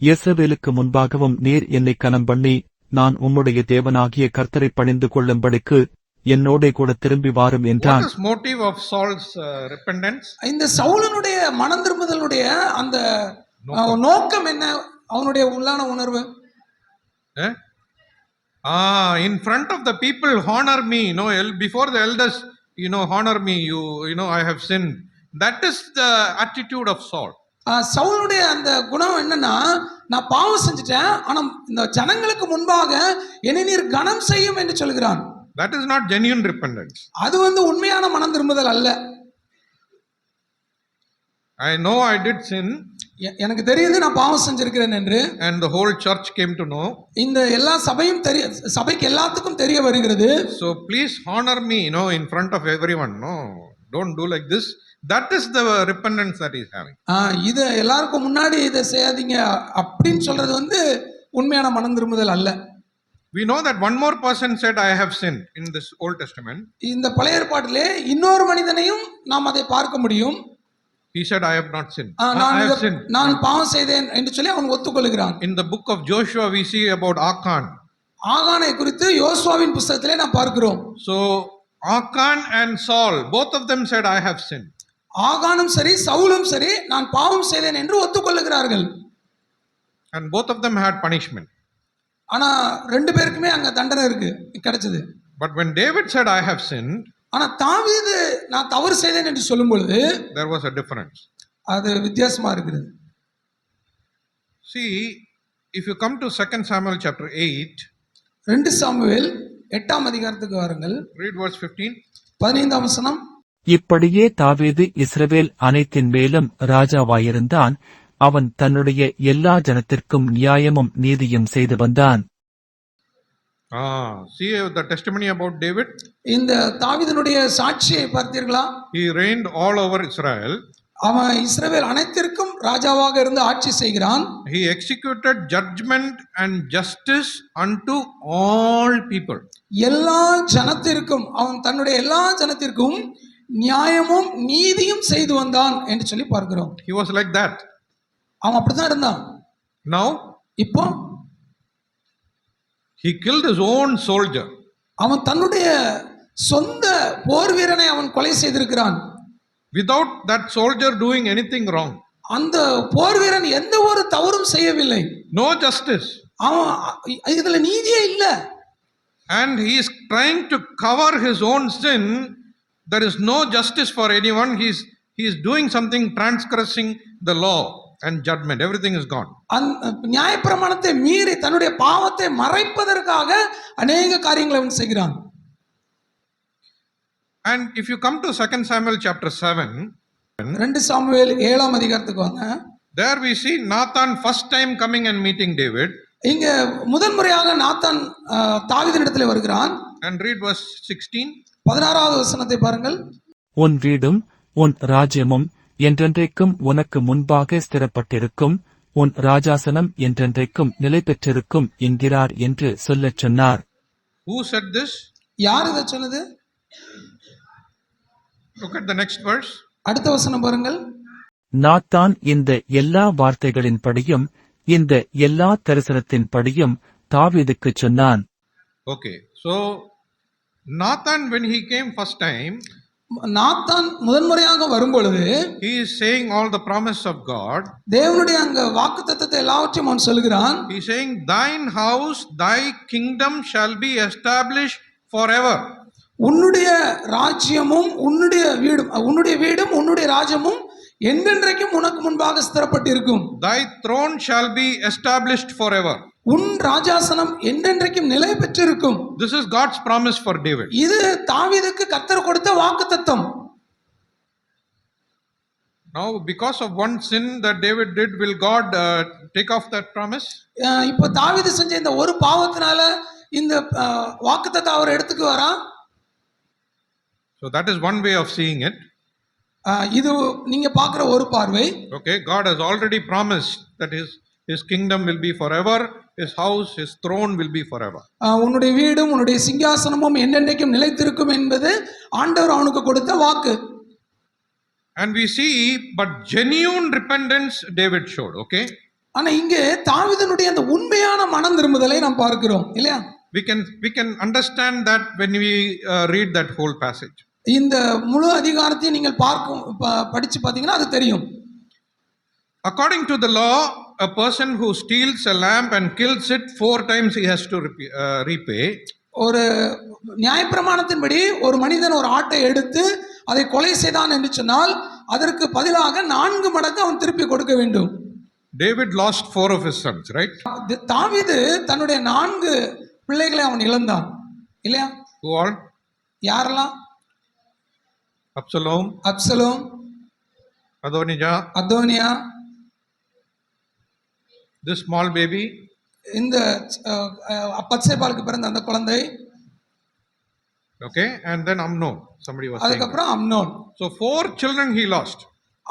யேசபேலுக்கு முன்பாகவும் நீர் என்னை கனம் பண்ணி நான் உம்முடைய தேவனாகிய கர்த்தரை பணிந்து கொள்ளும்படிக்கு என்னோட கூட திரும்பி வாரும் என்றான். What is motive of Saul's repentance? இந்த சவுலனுடைய மனம் திரும்புதலுடைய அந்த நோக்கம் என்ன? அவனுடைய உள்ளான உணர்வு in front of the people honor me, before the elders, honor me, I have sinned. That is the attitude of Saul. சவுலுடைய அந்த குணம் என்னன்னா நான் பாவம் செஞ்சுட்டேன் ஆனா இந்த ஜனங்களுக்கு முன்பாக என்னை நீர் கனம் செய்யும் என்று சொல்கிறான். That is not genuine repentance. அது உண்மையான மனம் திரும்புதல் அல்ல. I know I did sin, எனக்கு தெரியுது நான் பாவம் செஞ்சிருக்கிறேன் என்று. and the whole church came to know. இந்த எல்லா சபைக்கு எல்லாத்துக்கும் தெரிய வருகிறது. So please honor me, in front of everyone. No, don't do like this. That is the repentance that he is having. இது எல்லாருக்கும் முன்னாடி இதை செய்யாதீங்க அப்படின்னு சொல்றது உண்மையான மனம் திரும்புதல் அல்ல. We know that one more person said, I have sinned in this Old Testament. இந்த பழைய ஏற்பாட்டிலே இன்னொரு மனிதனையும் நாம் அதை பார்க்க முடியும். He said, I have not sinned. I have sinned. நான் பாவம் செய்தேன் என்று சொல்லி அவன் ஒத்துக்கொள்கிறான். In the book of Joshua we see about Achan. ஆகானை குறித்து யோசுவாவின் புத்தகத்திலே நாம் பார்க்கிறோம். So Achan and Saul, both of them said, I have sinned. ஆகானும் சரி சவுலும் சரி நான் பாவம் செய்தேன் என்று ஒத்துக்கொள்கிறார்கள். And both of them had punishment. ஆனா ரெண்டு பேருக்குமே அங்க தண்டனை கிடைச்சது. But when David said, I have sinned, ஆனா தாவீது நான் தவறு செய்தேன் என்று சொல்லும் பொழுது there was a difference. அது வித்தியாசமா இருக்கிறது. See, if you come to 2 Samuel chapter 8, 2 Samuel 8ஆம் அதிகாரத்துக்கு வாருங்கள். read verse 15. 15ஆம் வசனம். இப்படியே தாவீது இஸ்ரவேல் அனைத்தின் மேலும் ராஜாவாயிருந்தான். அவன் தன்னுடைய எல்லா ஜனத்திற்கும் நியாயமும் நீதியும் செய்து வந்தான். See the testimony about David. இந்த தாவீதினுடைய சாட்சியை பார்த்தீர்களா? He reigned all over Israel. அவன் இஸ்ரவேல் அனைத்திற்கும் ராஜாவாக இருந்து ஆட்சி செய்கிறான். He executed judgment and justice unto all people. எல்லா ஜனத்திற்கும் அவன் தன்னுடைய எல்லா ஜனத்திற்கும் நியாயமும் நீதியும் செய்து வந்தான் என்று சொல்லி பார்க்கிறோம். He was like that. அவன் அப்படிதான் இருந்தான். Now இப்போ he killed his own soldier. அவன் தன்னுடைய சொந்த போர் வீரனை அவன் கொலை செய்திருக்கிறான். Without that soldier doing anything wrong. அந்த போர் வீரன் எந்த ஒரு தவறும் செய்யவில்லை. No justice. அவன் இதுல நீதியே இல்ல. And he is trying to cover his own sin. There is no justice for anyone. He is doing something transgressing the law and judgment. Everything is gone. நியாயப்பிரமாணத்தை மீறி தன்னுடைய பாவத்தை மறைப்பதற்காக அநேக காரியங்களை அவன் செய்கிறான். And if you come to 2 Samuel chapter 7, 2 Samuel 7ஆம் அதிகாரத்துக்கு வாங்க. there we see Nathan first time coming and meeting David. இங்க முதல் முறையாக நாத்தான் தாவீதினிடத்திலே வருகிறான். And read verse 16. 16வது வசனத்தை பாருங்கள். உன் வீடும் உன் ராஜ்யமும் என்றென்றைக்கும் உனக்கு முன்பாக ஸ்திரப்பட்டிருக்கும், உன் ராஜாசனம் என்றென்றைக்கும் நிலை பெற்றிருக்கும் என்கிறார் என்று சொல்லச் சொன்னார். Who said this? யார் இதை சொன்னது? Look at the next verse. அடுத்த வசனம் பாருங்கள். நாத்தான் இந்த எல்லா வார்த்தைகளின்படியும் இந்த எல்லா தரிசனத்தின் படியும் தாவீதுக்குச் சொன்னான். Okay, so Nathan when he came first time, Nathan முதன்முறையாக வரும்பொழுது he is saying all the promise of God. தேவனுடைய அங்க வாக்குத்தத்தத்தை எல்லாவற்றையும் அவன் சொல்கிறான். He is saying, thine house, thy kingdom shall be established forever. உன்னுடைய ராஜ்யமும் உன்னுடைய வீடும் உன்னுடைய ராஜ்யமும் என்றென்றைக்கும் உனக்கு முன்பாக ஸ்திரப்பட்டிருக்கும். Thy throne shall be established forever. உன் ராஜாசனம் என்றென்றைக்கும் நிலை பெற்றிருக்கும். This is God's promise for David. இது தாவீதுக்கு கர்த்தர் கொடுத்த வாக்குத்தத்தம். Now because of one sin that David did, will God take off that promise? இப்போ தாவீது செஞ்ச இந்த ஒரு பாவத்தினால இந்த வாக்குத்தத்தத்தை அவர் எடுத்துக்குவாரா? So that is one way of seeing it. இது நீங்க பார்க்கிற ஒரு பார்வை. Okay, God has already promised that his kingdom will be forever, his house, his throne will be forever. உன்னுடைய வீடும் உன்னுடைய சிங்காசனமும் என்றென்றைக்கும் நிலைத்திருக்கும் என்பது ஆண்டவர் அவனுக்கு கொடுத்த வாக்கு. And we see, but genuine repentance David showed. Okay, ஆனா இங்கே தாவீதுனுடைய அந்த உண்மையான மனம் திரும்புதலை நாம் பார்க்கிறோம் இல்லையா? we can understand that when we read that whole passage. இந்த முழு அதிகாரத்தையும் நீங்கள் படிச்சு பார்த்தீங்கன்னா அது தெரியும். According to the law, a person who steals a lamb and kills it 4 times he has to repay. ஒரு நியாயப்பிரமாணத்தின்படி ஒரு மனிதன் ஒரு ஆட்டை எடுத்து அதை கொலை செய்தான் என்று சொன்னால் அதற்கு பதிலாக 4 மடங்கு அவன் திருப்பி கொடுக்க வேண்டும். David lost 4 of his sons, right? தாவீது தன்னுடைய 4 பிள்ளைகளை அவன் இழந்தான் இல்லையா? Who all? யாரெல்லாம்? Absalom, Absalom, Adonijah, Adonijah, this small baby, இந்த பத்சேபாளுக்கு பிறந்த அந்த குழந்தை, okay, and then Amnon. Somebody was saying. அதுக்கப்புறம் Amnon. So 4 children he lost.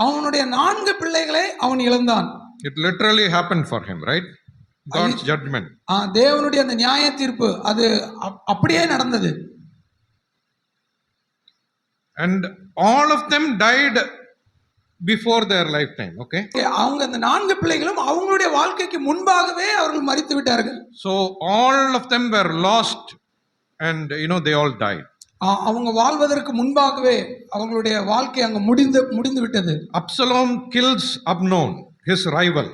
அவனுடைய 4 பிள்ளைகளை அவன் இழந்தான். It literally happened for him, right? God's judgment. தேவனுடைய அந்த நியாய தீர்ப்பு அது அப்படியே நடந்தது. And all of them died before their lifetime, okay? அவங்க அந்த 4 பிள்ளைகளும் அவங்களுடைய வாழ்க்கைக்கு முன்பாகவே அவர்கள் மரித்து விட்டார்கள். So all of them were lost and they all died. அவங்க வாழ்வதற்கு முன்பாகவே அவங்களுடைய வாழ்க்கை அங்க முடிந்து விட்டது. Absalom kills Amnon, his rival.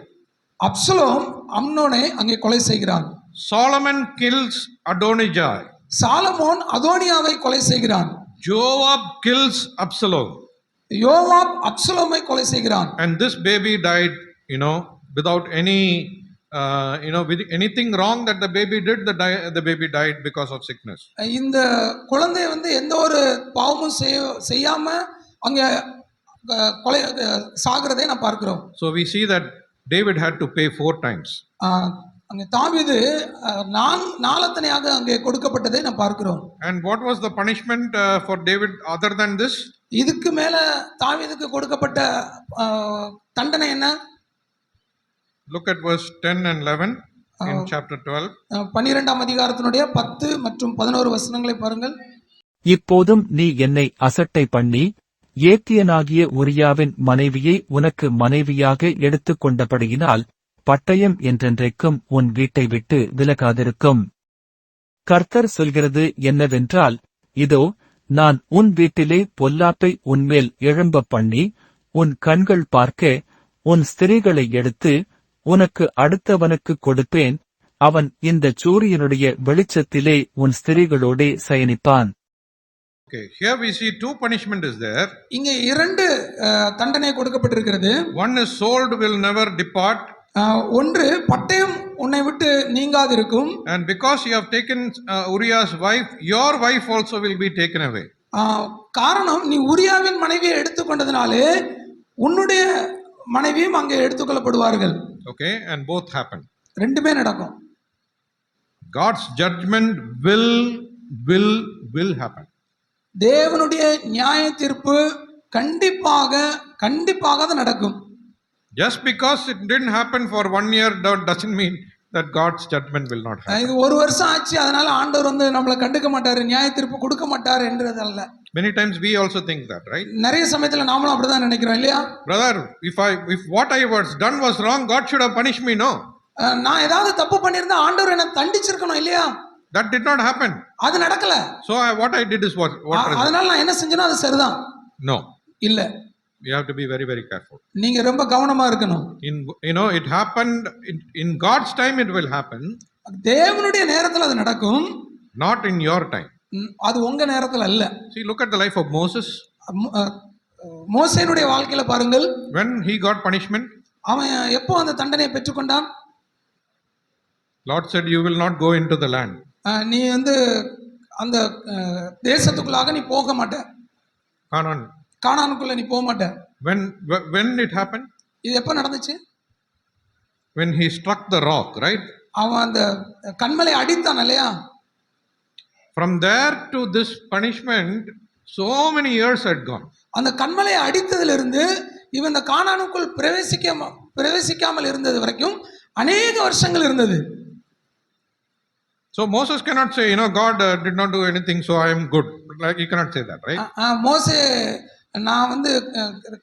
Absalom அம்னோனை அங்கே கொலை செய்கிறான். Solomon kills Adonijah. சாலமோன் அதோனியாவை கொலை செய்கிறான். Joab kills Absalom. யோவாப் அப்சலோமை கொலை செய்கிறான். And this baby died, without any, with anything wrong that the baby did, the baby died because of sickness. இந்த குழந்தை எந்த ஒரு பாவமும் செய்யாம அங்க கொலை சாகிறதை நான் பார்க்கிறோம். So we see that David had to pay 4 times. அங்க தாவீது நாலத்தனையாக அங்கே கொடுக்கப்பட்டதை நான் பார்க்கிறோம். And what was the punishment for David other than this? இதுக்கு மேல தாவீதுக்கு கொடுக்கப்பட்ட தண்டனை என்ன? Look at verse 10 and 11 in chapter 12. 12ஆம் அதிகாரத்தினுடைய 10 மற்றும் 11 வசனங்களை பாருங்கள். இப்போதும் நீ என்னை அசட்டை பண்ணி ஏத்தியனாகிய உரியாவின் மனைவியை உனக்கு மனைவியாக எடுத்துக் கொண்டபடியினால் பட்டயம் என்றென்றைக்கும் உன் வீட்டை விட்டு விலகாதிருக்கும். கர்த்தர் சொல்கிறது என்னவென்றால், இதோ நான் உன் வீட்டிலே பொல்லாப்பை உன்மேல் எழும்பப் பண்ணி உன் கண்கள் பார்க்க உன் ஸ்திரீகளை எடுத்து உனக்கு அடுத்தவனுக்கு கொடுப்பேன். அவன் இந்த சூரியனுடைய வெளிச்சத்திலே உன் ஸ்திரீகளோடே சயனிப்பான். Okay, here we see 2 punishment is there. இங்கே 2 தண்டனை கொடுக்கப்பட்டிருக்கிறது. One is sword will never depart. ஒன்று பட்டயம் உன்னை விட்டு நீங்காதிருக்கும். And because you have taken Uriah's wife, your wife also will be taken away. காரணம் நீ உரியாவின் மனைவியை எடுத்துக்கொண்டதினாலே உன்னுடைய மனைவியும் அங்கே எடுத்துக்கொள்ளப்படுவார்கள். Okay, and both happen. ரெண்டுமே நடக்கும். God's judgment will happen. தேவனுடைய நியாய தீர்ப்பு கண்டிப்பாக நடக்கும். Just because it didn't happen for 1 year doesn't mean that God's judgment will not happen. இது ஒரு வருஷம் ஆச்சு அதனால ஆண்டவர் நம்மளை கண்டுக்க மாட்டாரு, நியாய தீர்ப்பு கொடுக்க மாட்டாரு என்றது அல்ல. Many times we also think that, right? நிறைய சமயத்துல நாமளும் அப்படிதான் நினைக்கிறோம் இல்லையா? Brother, if what I was done was wrong, God should have punished me, no? நான் ஏதாவது தப்பு பண்ணியிருந்தா ஆண்டவர் என்ன தண்டிச்சிருக்கணும் இல்லையா? That did not happen. அது நடக்கல. So what I did is what அதனால நான் என்ன செஞ்சேனோ அது சரிதான். No. இல்ல. You have to be very, very careful. நீங்க ரொம்ப கவனமா இருக்கணும். It happened in God's time. It will happen. தேவனுடைய நேரத்துல அது நடக்கும். Not in your time. அது உங்க நேரத்துல அல்ல. See, look at the life of Moses. மோசேனுடைய வாழ்க்கையில பாருங்கள். When he got punishment, அவன் எப்போ அந்த தண்டனையை பெற்றுக்கொண்டான்? Lord said, you will not go into the land. நீ அந்த தேசத்துக்குள்ளாக நீ போக மாட்ட. கானானுக்குள்ள நீ போக மாட்ட. When it happened? இது எப்ப நடந்துச்சு? When he struck the rock, right? அவன் அந்த கன்மலை அடித்தான் இல்லையா? From there to this punishment, so many years had gone. அந்த கன்மலை அடித்ததிலிருந்து இவன் இந்த கானானுக்குள் பிரவேசிக்காமல் இருந்தது வரைக்கும் அநேக வருஷங்கள் இருந்தது. So Moses cannot say, God did not do anything, so I am good. Like he cannot say that, right? மோசே நான்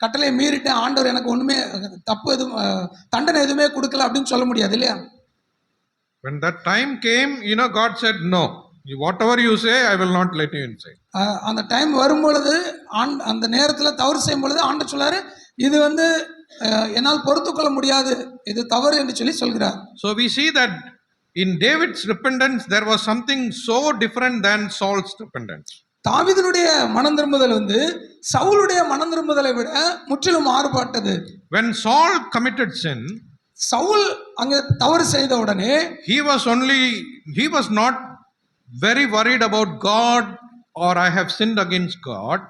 கட்டளை மீறிட்டேன், ஆண்டவர் எனக்கு ஒண்ணுமே தண்டனை எதுவுமே கொடுக்கல அப்படின்னு சொல்ல முடியாது இல்லையா? When that time came, God said, no, whatever you say, I will not let you inside. அந்த டைம் வரும்பொழுது அந்த நேரத்துல தவறு செய்யும் பொழுது ஆண்டவர் சொல்லாரு, இது என்னால் பொறுத்துக்கொள்ள முடியாது, இது தவறு என்று சொல்கிறார். So we see that in David's repentance, there was something so different than Saul's repentance. தாவீதுனுடைய மனம் திரும்புதல் சவுலுடைய மனம் திரும்புதலை விட முற்றிலும் மாறுபட்டது. When Saul committed sin, Saul அங்கே தவறு செய்த உடனே he was not very worried about God or I have sinned against God.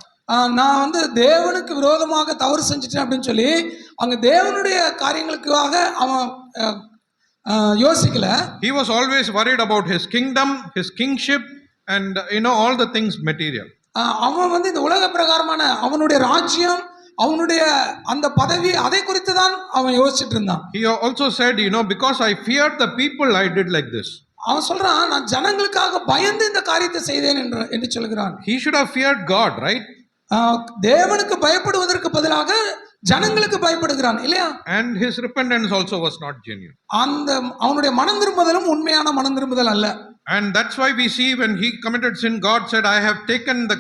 நான் வந்து தேவனுக்கு விரோதமாக தவறு செஞ்சுட்டேன் அப்படின்னு சொல்லி அங்க தேவனுடைய காரியங்களுக்காக அவன் யோசிக்கல. He was always worried about his kingdom, his kingship, and all the things material. அவன் வந்து இந்த உலக பிரகாரமான அவனுடைய ராஜ்யம், அவனுடைய அந்த பதவி, அதை குறித்து தான் அவன் யோசிச்சுட்டு இருந்தான். He also said, because I feared the people, I did like this. அவன் சொல்றான், நான் ஜனங்களுக்காக பயந்து இந்த காரியத்தை செய்தேன் என்று சொல்கிறான். He should have feared God, right? தேவனுக்கு பயப்படுவதற்கு பதிலாக ஜனங்களுக்கு பயப்படுகிறான் இல்லையா? And his repentance also was not genuine. அந்த அவனுடைய மனம் திரும்புதலும் உண்மையான மனம் திரும்புதல் அல்ல. And that's why we see when he committed sin, God said, I have taken the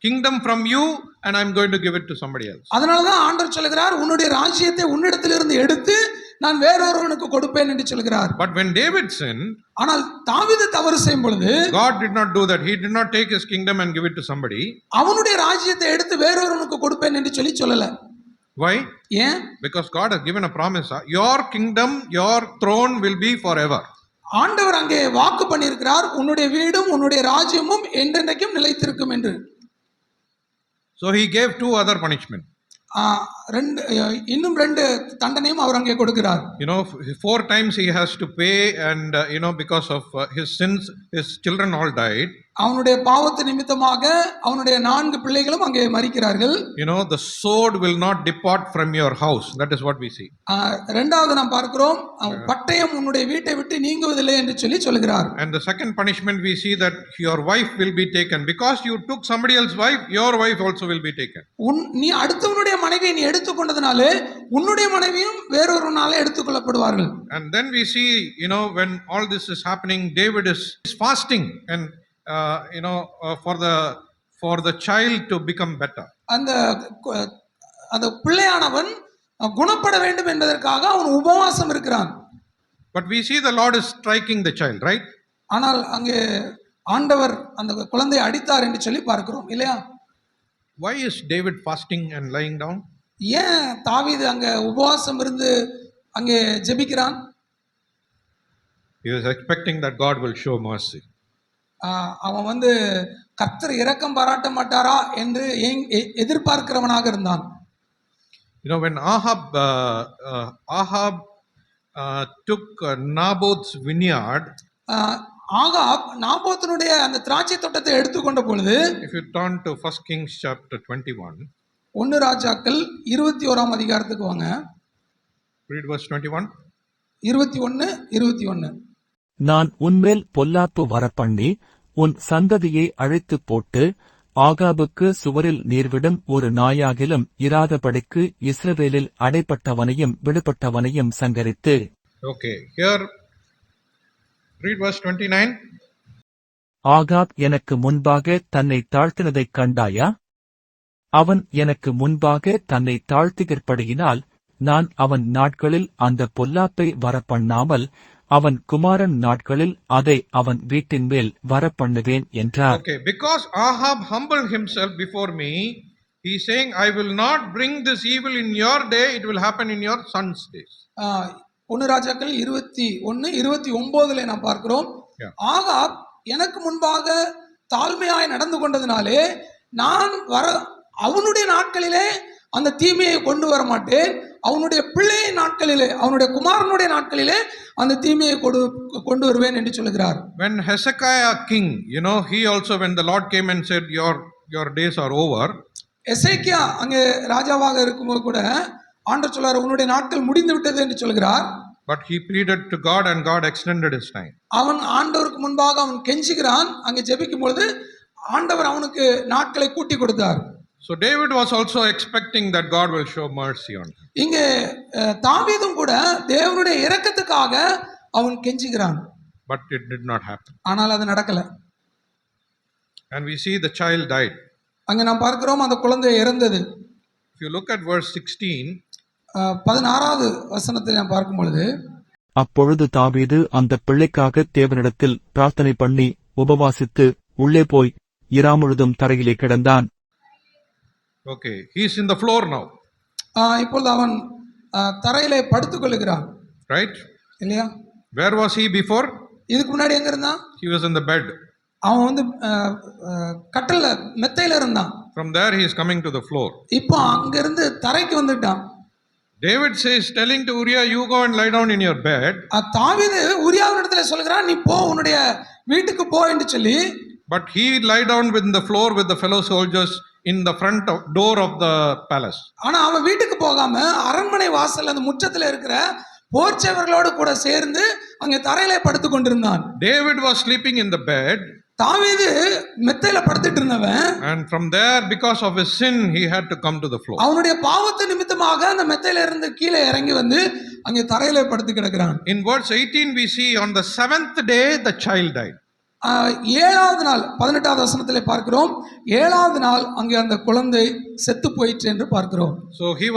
kingdom from you and I'm going to give it to somebody else. அதனாலதான் ஆண்டவர் சொல்கிறார், உன்னுடைய ராஜ்யத்தை உன்னிடத்திலிருந்து எடுத்து நான் வேறொருவனுக்கு கொடுப்பேன் என்று சொல்கிறார். But when David sinned, ஆனால் தாவீது தவறு செய்யும் பொழுது God did not do that. He did not take his kingdom and give it to somebody. அவனுடைய ராஜ்யத்தை எடுத்து வேறொருவனுக்கு கொடுப்பேன் என்று சொல்லல. Why? ஏன்? Because God has given a promise. Your kingdom, your throne will be forever. ஆண்டவர் அங்கே வாக்கு பண்ணியிருக்கிறார், உன்னுடைய வீடும் உன்னுடைய ராஜ்யமும் என்றென்றைக்கும் நிலைத்திருக்கும் என்று. So he gave two other punishment. இன்னும் ரெண்டு தண்டனையும் அவர் அங்கே கொடுக்கிறார். 4 times he has to pay, and because of his sins, his children all died. அவனுடைய பாவத்து நிமித்தமாக அவனுடைய 4 பிள்ளைகளும் அங்கே மரிக்கிறார்கள். The sword will not depart from your house. That is what we see. இரண்டாவது நாம் பார்க்கிறோம், பட்டயம் உன்னுடைய வீட்டை விட்டு நீங்குவதில்லை என்று சொல்கிறார். And the second punishment we see that your wife will be taken because you took somebody else's wife. Your wife also will be taken. நீ அடுத்தவனுடைய மனைவியை நீ எடுத்துக்கொண்டதனாலே உன்னுடைய மனைவியும் வேறொருவனாலே எடுத்துக்கொள்ளப்படுவார்கள். And then we see, when all this is happening, David is fasting and for the child to become better. அந்த பிள்ளையானவன் குணப்பட வேண்டும் என்பதற்காக அவன் உபவாசம் இருக்கிறான். But we see the Lord is striking the child, right? ஆனால் அங்கே ஆண்டவர் அந்த குழந்தையை அடித்தார் என்று சொல்லி பார்க்கிறோம் இல்லையா? Why is David fasting and lying down? ஏன் தாவீது அங்கே உபவாசம் இருந்து அங்கே ஜெபிக்கிறான்? He was expecting that God will show mercy. அவன் வந்து கர்த்தர் இரக்கம் பாராட்ட மாட்டாரா என்று எதிர்பார்க்கிறவனாக இருந்தான். When Ahab took Naboth's vineyard, Ahab நாபோத்தினுடைய அந்த திராட்சை தோட்டத்தை எடுத்துக்கொண்ட பொழுது, if you turn to 1 Kings chapter 21, 1 ராஜாக்கள் 21ஆம் அதிகாரத்துக்கு வாங்க. read verse 21. 21. நான் உன்மேல் பொல்லாப்பு வரப்பண்ணி உன் சந்ததியை அழைத்துப் போட்டு ஆகாபுக்கு சுவரில் நீர்விடும் ஒரு நாயாகிலும் இராதபடிக்கு இஸ்ரவேலில் அடைப்பட்டவனையும் விடுபட்டவனையும் சங்கரித்து. Okay, here read verse 29. Ahab எனக்கு முன்பாக தன்னை தாழ்த்தினதைக் கண்டாயா? அவன் எனக்கு முன்பாக தன்னை தாழ்த்துகிறபடியினால் நான் அவன் நாட்களில் அந்த பொல்லாப்பை வரப்பண்ணாமல் அவன் குமாரன் நாட்களில் அதை அவன் வீட்டின் மேல் வரப்பண்ணுவேன் என்றார். Okay, because Ahab humbled himself before me, he is saying, I will not bring this evil in your day, it will happen in your son's days. 1 ராஜாக்கள் 21:29 நாம் பார்க்கிறோம். ஆகாப் எனக்கு முன்பாக தாழ்மையாய் நடந்து கொண்டதினாலே நான் அவனுடைய நாட்களிலே அந்த தீமையை கொண்டு வர மாட்டேன், அவனுடைய பிள்ளை நாட்களிலே அவனுடைய குமாரனுடைய நாட்களிலே அந்த தீமையை கொண்டு வருவேன் என்று சொல்கிறார். When Hezekiah king, he also, when the Lord came and said your days are over, எசேக்கியா அங்கே ராஜாவாக இருக்கும்போது கூட ஆண்டவர் சொல்றார், உன்னுடைய நாட்கள் முடிந்து விட்டது என்று சொல்கிறார். But he pleaded to God and God extended his time. அவன் ஆண்டவருக்கு முன்பாக அவன் கெஞ்சுகிறான். அங்கே ஜெபிக்கும் பொழுது ஆண்டவர் அவனுக்கு நாட்களை கூட்டி கொடுத்தார். So David was also expecting that God will show mercy on him. இங்கே தாவீதும் கூட தேவனுடைய இரக்கத்துக்காக அவன் கெஞ்சுகிறான். But it did not happen. ஆனால் அது நடக்கல. And we see the child died. அங்க நாம் பார்க்கிறோம் அந்த குழந்தை இறந்தது. If you look at verse 16, 16வது வசனத்தை நாம் பார்க்கும் பொழுது, அப்பொழுது தாவீது அந்த பிள்ளைக்காக தேவனிடத்தில் பிரார்த்தனை பண்ணி உபவாசித்து உள்ளே போய் இராமுழுதும் தரையிலே கிடந்தான். Okay, he is in the floor now. இப்பொழுது அவன் தரையிலே படுத்துக் கொள்கிறான். Right? இல்லையா? Where was he before? இதுக்கு முன்னாடி எங்க இருந்தான்? He was in the bed. அவன் வந்து கட்டல்ல மெத்தையில இருந்தான். From there, he is coming to the floor. இப்போ அங்கிருந்து தரைக்கு வந்துட்டான். David says, telling to Uriah, you go and lie down in your bed. தாவீது உரியாவினிடத்துல சொல்கிறான், நீ போ உன்னுடைய வீட்டுக்கு போ என்று சொல்லி. But he lie down with the floor with the fellow soldiers in the door of the palace. ஆனா அவன் வீட்டுக்கு போகாம அரண்மனை வாசல்ல அந்த முற்றத்துல இருக்கிற போர்ச்சேவர்களோடு கூட சேர்ந்து அங்கே தரையிலே படுத்து கொண்டிருந்தான். David was sleeping in the bed. தாவீது மெத்தையில படுத்துட்டு இருந்தவன். And from there, because of his sin, he had to come to the floor. அவனுடைய பாவத்து நிமித்தமாக அந்த மெத்தையில இருந்து கீழே இறங்கி வந்து அங்கே தரையிலே படுத்து கிடக்கிறான். In verse 18 we see on the 7th day the child died. 7வது நாள் 18வது வசனத்திலே பார்க்கிறோம், 7வது நாள் அங்கே அந்த குழந்தை செத்து போயிற்று என்று பார்க்கிறோம். So he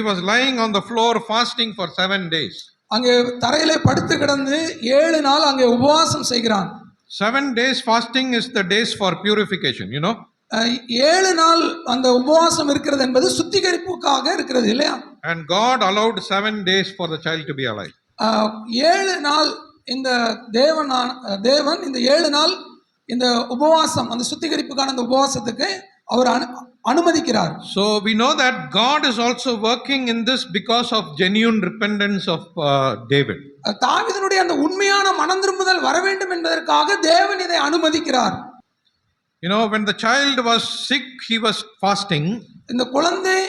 was lying on the floor fasting for 7 days. அங்கே தரையிலே படுத்து கிடந்து 7 நாள் அங்கே உபவாசம் செய்கிறான். 7 days fasting is the days for purification, you know. 7 நாள் அந்த உபவாசம் இருக்கிறது என்பது சுத்திகரிப்புக்காக இருக்கிறது இல்லையா? And God allowed 7 days for the child to be alive. 7 நாள் இந்த தேவன் இந்த 7 நாள் இந்த உபவாசம், அந்த சுத்திகரிப்புக்கான அந்த உபவாசத்துக்கு அவர் அனுமதிக்கிறார். So we know that God is also working in this because of genuine repentance of David. தாவீதுனுடைய அந்த உண்மையான மனந்திரும்புதல் வர வேண்டும் என்பதற்காக தேவன் இதை அனுமதிக்கிறார். You know, when the child was sick, he was fasting. இந்த குழந்தை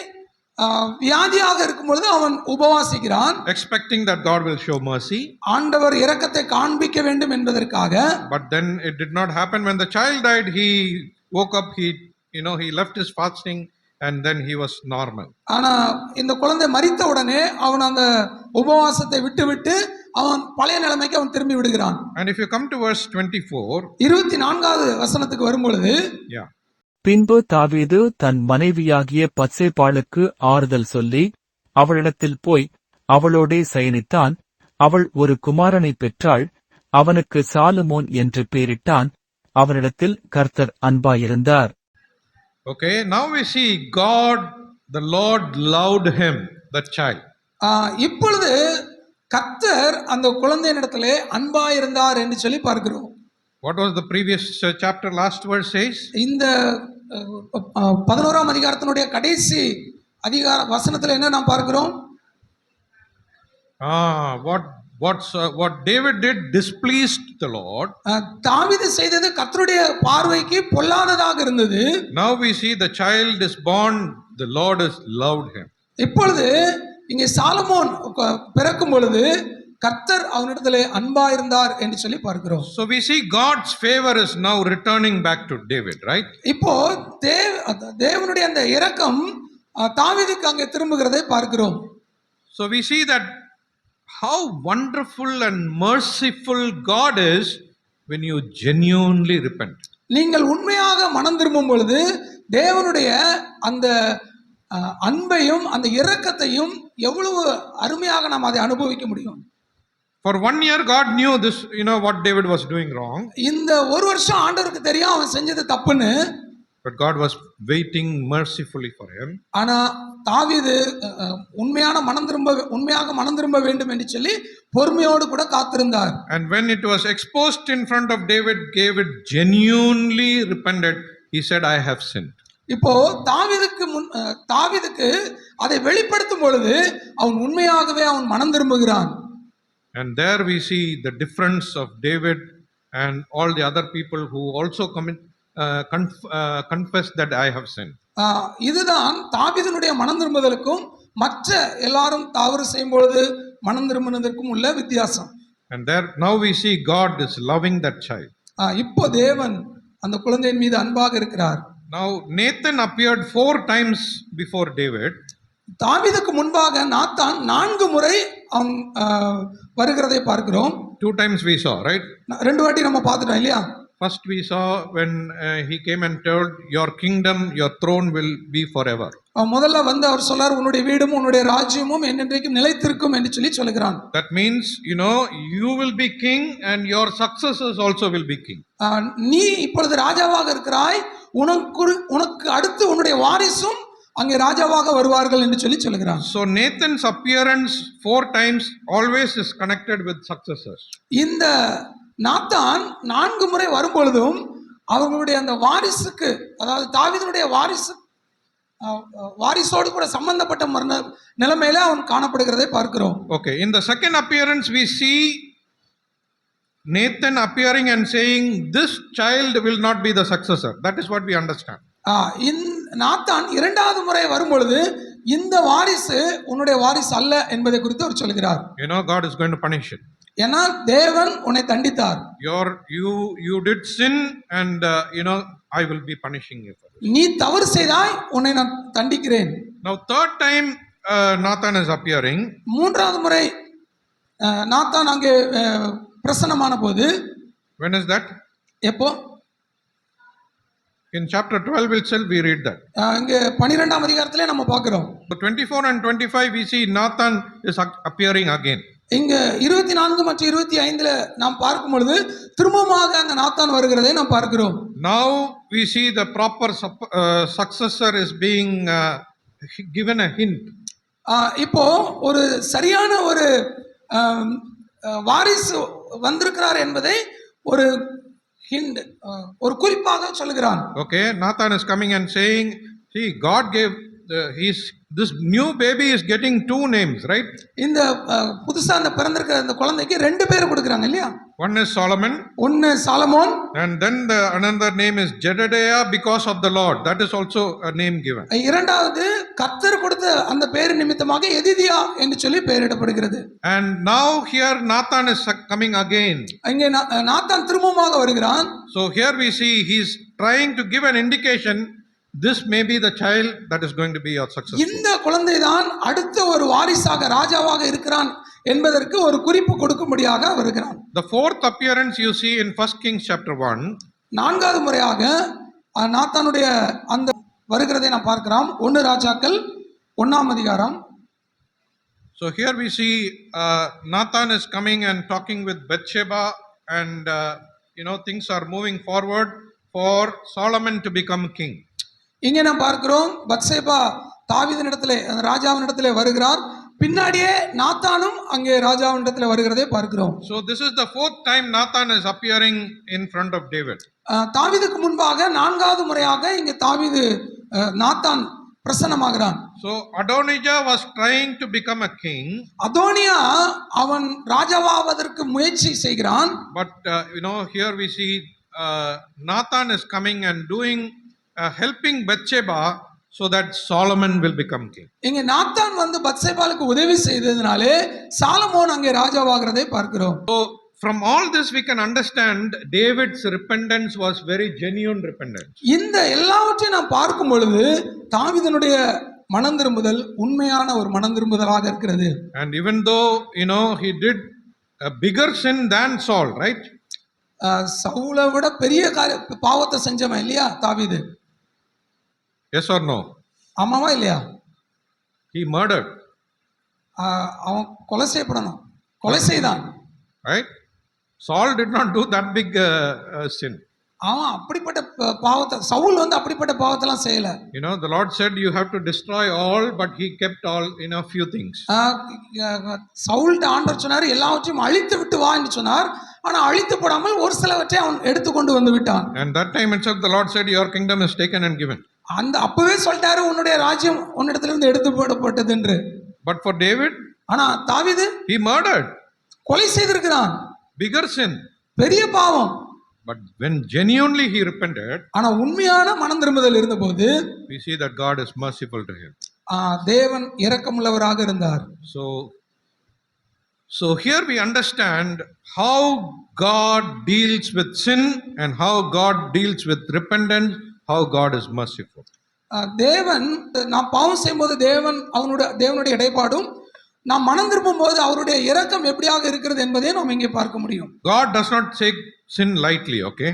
வியாதியாக இருக்கும் பொழுது அவன் உபவாசிக்கிறான், expecting that God will show mercy. ஆண்டவர் இரக்கத்தை காண்பிக்க வேண்டும் என்பதற்காக. But then it did not happen. When the child died, he woke up, he left his fasting and then he was normal. ஆனா இந்த குழந்தை மரித்த உடனே அவன் அந்த உபவாசத்தை விட்டு அவன் பழைய நிலைமைக்கு அவன் திரும்பி விடுகிறான். And if you come to verse 24, 24வது வசனத்துக்கு வரும் பொழுது, பின்பு தாவீது தன் மனைவியாகிய பத்சேபாளுக்கு ஆறுதல் சொல்லி அவளிடத்தில் போய் அவளோடே சயனித்தான். அவள் ஒரு குமாரனை பெற்றாள். அவனுக்கு சாலமோன் என்று பெயரிட்டான். அவனிடத்தில் கர்த்தர் அன்பாயிருந்தார். Okay, now we see God, the Lord loved him, that child. இப்பொழுது கர்த்தர் அந்த குழந்தையினிடத்திலே அன்பாயிருந்தார் என்று சொல்லி பார்க்கிறோம். What was the previous chapter last verse says? இந்த 11ஆம் அதிகாரத்தினுடைய கடைசி வசனத்துல என்ன நாம் பார்க்கிறோம்? What David did displeased the Lord. தாவீது செய்தது கர்த்தருடைய பார்வைக்கு பொல்லாததாக இருந்தது. Now we see the child is born, the Lord has loved him. இப்பொழுது இங்கே சாலமோன் பிறக்கும் பொழுது கர்த்தர் அவனிடத்திலே அன்பாயிருந்தார் என்று சொல்லி பார்க்கிறோம். So we see God's favor is now returning back to David, right? இப்போ தேவனுடைய அந்த இரக்கம் தாவீதுக்கு அங்கே திரும்புகிறதை பார்க்கிறோம். So we see that how wonderful and merciful God is when you genuinely repent. நீங்கள் உண்மையாக மனம் திரும்பும் பொழுது தேவனுடைய அந்த அன்பையும் அந்த இரக்கத்தையும் எவ்வளவு அருமையாக நாம் அதை அனுபவிக்க முடியும். For 1 year God knew this, what David was doing wrong. இந்த ஒரு வருஷம் ஆண்டவருக்கு தெரியும் அவன் செஞ்சது தப்புன்னு. But God was waiting mercifully for him. ஆனா தாவீது உண்மையாக மனம் திரும்ப வேண்டும் என்று சொல்லி பொறுமையோடு கூட காத்திருந்தார். And when it was exposed in front of David genuinely repented. He said, I have sinned. இப்போ தாவீதுக்கு அதை வெளிப்படுத்தும் பொழுது அவன் உண்மையாகவே அவன் மனம் திரும்புகிறான். And there we see the difference of David and all the other people who also confess that I have sinned. இதுதான் தாவீதுனுடைய மனம் திரும்புதலுக்கும் மற்ற எல்லாரும் தவறு செய்யும் பொழுது மனம் திரும்பினதற்கும் உள்ள வித்தியாசம். And there now we see God is loving that child. இப்போ தேவன் அந்த குழந்தையின் மீது அன்பாக இருக்கிறார். Now Nathan appeared 4 times before David. தாவீதுக்கு முன்பாக நாத்தான் 4 முறை அவன் வருகிறதை பார்க்கிறோம். 2 times we saw, right? 2 வாட்டி நம்ம பார்த்துட்டோம் இல்லையா? First we saw when he came and told, your kingdom, your throne will be forever. முதல்ல வந்து அவர் சொல்றார், உன்னுடைய வீடும் உன்னுடைய ராஜ்யமும் என்றென்றைக்கும் நிலைத்திருக்கும் என்று சொல்லி சொல்கிறான். That means, you will be king and your successors also will be king. நீ இப்பொழுது ராஜாவாக இருக்கிறாய், உனக்கு அடுத்து உன்னுடைய வாரிசும் அங்கே ராஜாவாக வருவார்கள் என்று சொல்லி சொல்கிறான். So Nathan's appearance 4 times always is connected with successors. இந்த நாத்தான் 4 முறை வரும்பொழுதும் அவங்களுடைய அந்த வாரிசுக்கு, அதாவது தாவீதுடைய வாரிசோடு கூட சம்பந்தப்பட்ட நிலைமையில அவன் காணப்படுகிறதை பார்க்கிறோம். Okay, in the second appearance, we see Nathan appearing and saying, "This child will not be the successor." That is what we understand. Nathan 2வது முறை வரும்பொழுது இந்த வாரிசு உன்னுடைய வாரிசு அல்ல என்பதை குறித்து அவர் சொல்கிறார். You know, God is going to punish it. ஏன்னா தேவன் உன்னை தண்டித்தார். You did sin, and I will be punishing you for this. நீ தவறு செய்தாய், உன்னை நான் தண்டிக்கிறேன். Now, third time Nathan is appearing. 3வது முறை நாத்தான் அங்கே பிரசன்னமான போது. When is that? எப்போ? In chapter 12 itself we read that. இங்க 12ஆம் அதிகாரத்திலே நம்ம பார்க்கிறோம். So 24 and 25 we see Nathan is appearing again. இங்க 24 மற்றும் 25ல நாம் பார்க்கும் பொழுது திரும்பமாக அங்க நாத்தான் வருகிறதை நாம் பார்க்கிறோம். Now we see the proper successor is being given a hint. இப்போ ஒரு சரியான ஒரு வாரிசு வந்திருக்கிறார் என்பதை ஒரு ஹிண்ட், ஒரு குறிப்பாக சொல்லுகிறான். Okay, Nathan is coming and saying, see, God gave this new baby is getting 2 names, right? இந்த புதுசா அந்த பிறந்திருக்கிற அந்த குழந்தைக்கு 2 பேர் கொடுக்கறாங்க இல்லையா? One is Solomon, ஒன்னு Solomon, and then another name is Jedediah because of the Lord. That is also a name given. இரண்டாவது கர்த்தர் கொடுத்த அந்த பேர் நிமித்தமாக எதிதியா என்று சொல்லி பெயரிடப்படுகிறது. And now here Nathan is coming again. அங்கே நாத்தான் திரும்பமாக வருகிறான். So here we see he's trying to give an indication, this may be the child that is going to be your successor. இந்த குழந்தை தான் அடுத்த ஒரு வாரிசாக ராஜாவாக இருக்கிறான் என்பதற்கு ஒரு குறிப்பு கொடுக்கும்படியாக வருகிறான். The fourth appearance you see in 1 Kings chapter 1. 4வது முறையாக நாத்தானுடைய அந்த வருகிறதை நாம் பார்க்கிறோம். 1 ராஜாக்கள் 1ஆம் அதிகாரம். So here we see Nathan is coming and talking with Bathsheba, and things are moving forward for Solomon to become king. இங்கே நாம் பார்க்கிறோம் பத்சேபா தாவீதினிடத்திலே ராஜாவினிடத்திலே வருகிறார். பின்னாடியே நாத்தானும் அங்கே ராஜாவினிடத்திலே வருகிறதை பார்க்கிறோம். So this is the 4th time Nathan is appearing in front of David. தாவீதுக்கு முன்பாக 4வது முறையாக இங்கே நாத்தான் பிரசன்னமாகிறான். So Adonijah was trying to become a king. Adonijah அவன் ராஜாவாவதற்கு முயற்சி செய்கிறான். But here we see Nathan is coming and helping Bathsheba so that Solomon will become king. இங்க நாத்தான் வந்து பத்சேபாளுக்கு உதவி செய்ததனாலே சாலமோன் அங்கே ராஜாவாகிறதை பார்க்கிறோம். So from all this we can understand David's repentance was very genuine repentance. இந்த எல்லாவற்றையும் நாம் பார்க்கும் பொழுது தாவீதினுடைய மனம் திரும்புதல் உண்மையான ஒரு மனம் திரும்புதலாக இருக்கிறது. And even though he did a bigger sin than Saul, right? சவுலை விட பெரிய பாவத்தை செஞ்சவன் இல்லையா தாவீது? Yes or no? ஆமாவா இல்லையா? He murdered. அவன் கொலை செய்யப்படணும், கொலை செய்தான். Right? Saul did not do that big sin. அவன் அப்படிப்பட்ட பாவத்தை, சவுல் வந்து அப்படிப்பட்ட பாவத்தெல்லாம் செய்யல. The Lord said you have to destroy all, but he kept all few things. சவுல்ட்ட ஆண்டவர் சொன்னார் எல்லாவற்றையும் அழித்து விட்டு வா என்று சொன்னார். ஆனா அழித்து போடாமல் ஒரு சிலவற்றை அவன் எடுத்துக்கொண்டு வந்து விட்டான். And that time itself the Lord said your kingdom is taken and given. அப்பவே சொல்லிட்டாரு உன்னுடைய ராஜ்யம் உன்னிடத்திலிருந்து எடுத்து போடப்பட்டது என்று. But for David, ஆனா தாவீது he murdered. கொலை செய்திருக்கிறான். Bigger sin. பெரிய பாவம். But when genuinely he repented, ஆனா உண்மையான மனம் திரும்புதல் இருந்தபோது we see that God is merciful to him. தேவன் இரக்கமுள்ளவராக இருந்தார். So here we understand how God deals with sin and how God deals with repentance, how God is merciful. தேவன் நாம் பாவம் செய்யும்போது தேவனுடைய இடைப்பாடும், நாம் மனம் திரும்பும் போது அவருடைய இரக்கம் எப்படியாக இருக்கிறது என்பதை நாம் இங்கே பார்க்க முடியும். God does not take sin lightly, okay?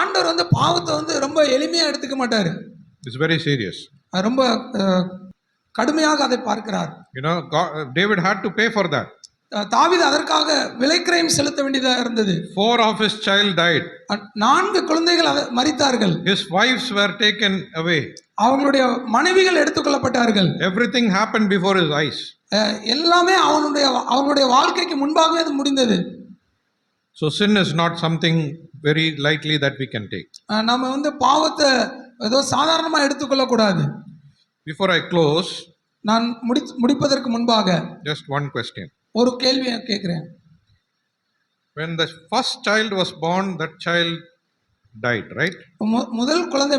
ஆண்டவர் வந்து பாவத்தை வந்து ரொம்ப எளிமையா எடுத்துக்க மாட்டாரு. It's very serious. ரொம்ப கடுமையாக அதை பார்க்கிறார். David had to pay for that. தாவீது அதற்காக விலைக்கிரயம் செலுத்த வேண்டியதா இருந்தது. 4 of his child died. 4 குழந்தைகள் மரித்தார்கள். His wives were taken away. அவங்களுடைய மனைவிகள் எடுத்துக்கொள்ளப்பட்டார்கள். Everything happened before his eyes. எல்லாமே அவங்களுடைய வாழ்க்கைக்கு முன்பாகவே அது முடிந்தது. So sin is not something very lightly that we can take. நம்ம வந்து பாவத்தை ஏதோ சாதாரணமா எடுத்துக்கொள்ளக்கூடாது. Before I close, நான் முடிப்பதற்கு முன்பாக just one question. ஒரு கேள்வியை கேட்கிறேன். When the first child was born, that child died, right? முதல் குழந்தை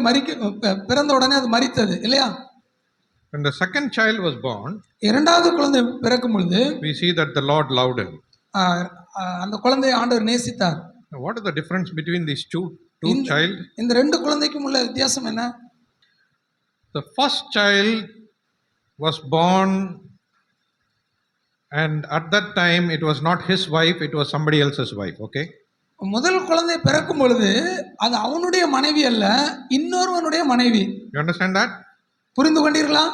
பிறந்த உடனே அது மரித்தது இல்லையா? When the second child was born, இரண்டாவது குழந்தை பிறக்கும் பொழுது we see that the Lord loved him. அந்த குழந்தையை ஆண்டவர் நேசித்தார். Now, what is the difference between these two child? இந்த ரெண்டு குழந்தைக்கும் உள்ள வித்தியாசம் என்ன? The first child was born, and at that time it was not his wife, it was somebody else's wife, okay? முதல் குழந்தை பிறக்கும் பொழுது அது அவனுடைய மனைவி அல்ல, இன்னொருவனுடைய மனைவி. You understand that? புரிந்து கொண்டீர்களா?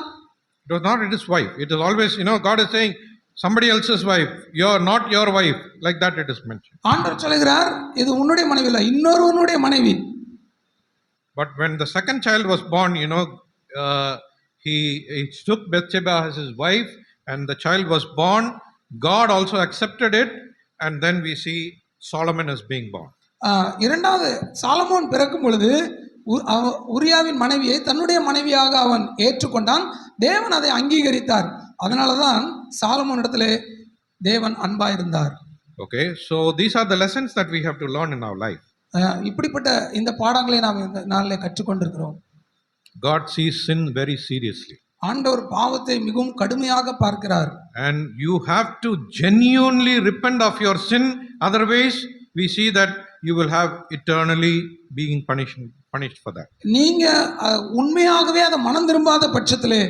It was not his wife. It is always, God is saying somebody else's wife. You are not your wife. Like that it is mentioned. ஆண்டவர் சொல்கிறார் இது உன்னுடைய மனைவி அல்ல, இன்னொருவனுடைய மனைவி. But when the second child was born, he took Bathsheba as his wife, and the child was born. God also accepted it, and then we see Solomon is being born. இரண்டாவது Solomon பிறக்கும் பொழுது உரியாவின் மனைவியை தன்னுடைய மனைவியாக அவன் ஏற்றுக்கொண்டான். தேவன் அதை அங்கீகரித்தார். அதனாலதான் சாலமோன் இடத்திலே தேவன் அன்பா இருந்தார். Okay, so these are the lessons that we have to learn in our life. இப்படிப்பட்ட இந்த பாடங்களை நாம் இந்த நாளிலே கற்றுக்கொண்டிருக்கிறோம். God sees sin very seriously. ஆண்டவர் பாவத்தை மிகவும் கடுமையாக பார்க்கிறார். And you have to genuinely repent of your sin, otherwise we see that you will have eternally being punished for that. நீங்க உண்மையாகவே அதை மனம் திரும்பாத பட்சத்திலே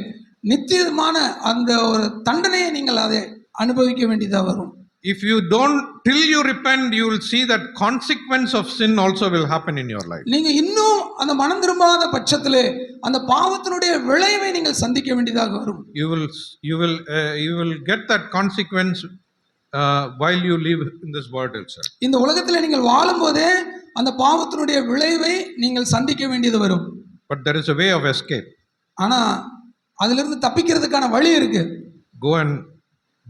நித்தியமான அந்த ஒரு தண்டனையை நீங்கள் அதை அனுபவிக்க வேண்டியதா வரும். If you don't, till you repent, you will see that consequence of sin also will happen in your life. நீங்க இன்னும் அந்த மனம் திரும்பாத பட்சத்திலே அந்த பாவத்தினுடைய விளைவை நீங்கள் சந்திக்க வேண்டியதாக வரும். You will get that consequence while you live in this world itself. இந்த உலகத்திலே நீங்கள் வாழும்போதே அந்த பாவத்தினுடைய விளைவை நீங்கள் சந்திக்க வேண்டியது வரும். But there is a way of escape. ஆனா அதிலிருந்து தப்பிக்கிறதுக்கான வழி இருக்கு.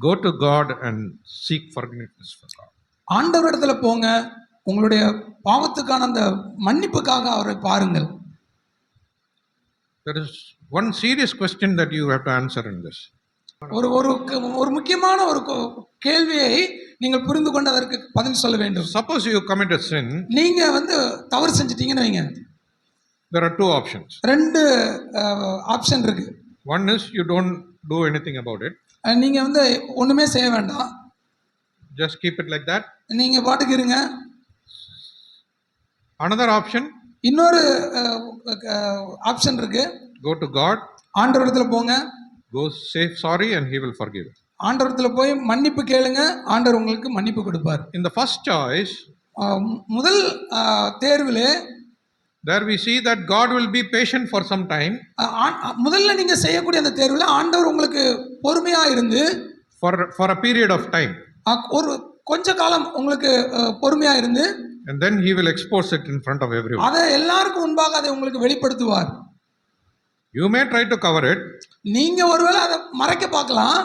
Go to God and seek forgiveness for God. ஆண்டவரிடத்துல போங்க, உங்களுடைய பாவத்துக்கான அந்த மன்னிப்புக்காக அவரை பாருங்கள். There is one serious question that you have to answer in this. ஒரு முக்கியமான ஒரு கேள்வியை நீங்கள் புரிந்து கொண்டு அதற்கு பதில் சொல்ல வேண்டும். Suppose you commit a sin. நீங்க தவறு செஞ்சிட்டீங்கன்னு வைங்க. There are two options. ரெண்டு ஆப்ஷன் இருக்கு. One is you don't do anything about it. நீங்க ஒண்ணுமே செய்ய வேண்டாம். Just keep it like that. நீங்க பாட்டுக்கு இருங்க. Another option. இன்னொரு ஆப்ஷன் இருக்கு. Go to God. ஆண்டவரிடத்துல போங்க. Go say sorry and he will forgive. ஆண்டவரிடத்துல போய் மன்னிப்பு கேளுங்க, ஆண்டவர் உங்களுக்கு மன்னிப்பு கொடுப்பார். In the first choice, முதல் தேர்விலே there we see that God will be patient for some time. முதல்ல நீங்க செய்யக்கூடிய அந்த தேர்வுல ஆண்டவர் உங்களுக்கு பொறுமையா இருந்து for a period of time. ஒரு கொஞ்ச காலம் உங்களுக்கு பொறுமையா இருந்து and then he will expose it in front of everyone. அதை எல்லாருக்கும் முன்பாக அதை உங்களுக்கு வெளிப்படுத்துவார். You may try to cover it. நீங்க ஒருவேளை அதை மறைக்க பார்க்கலாம்.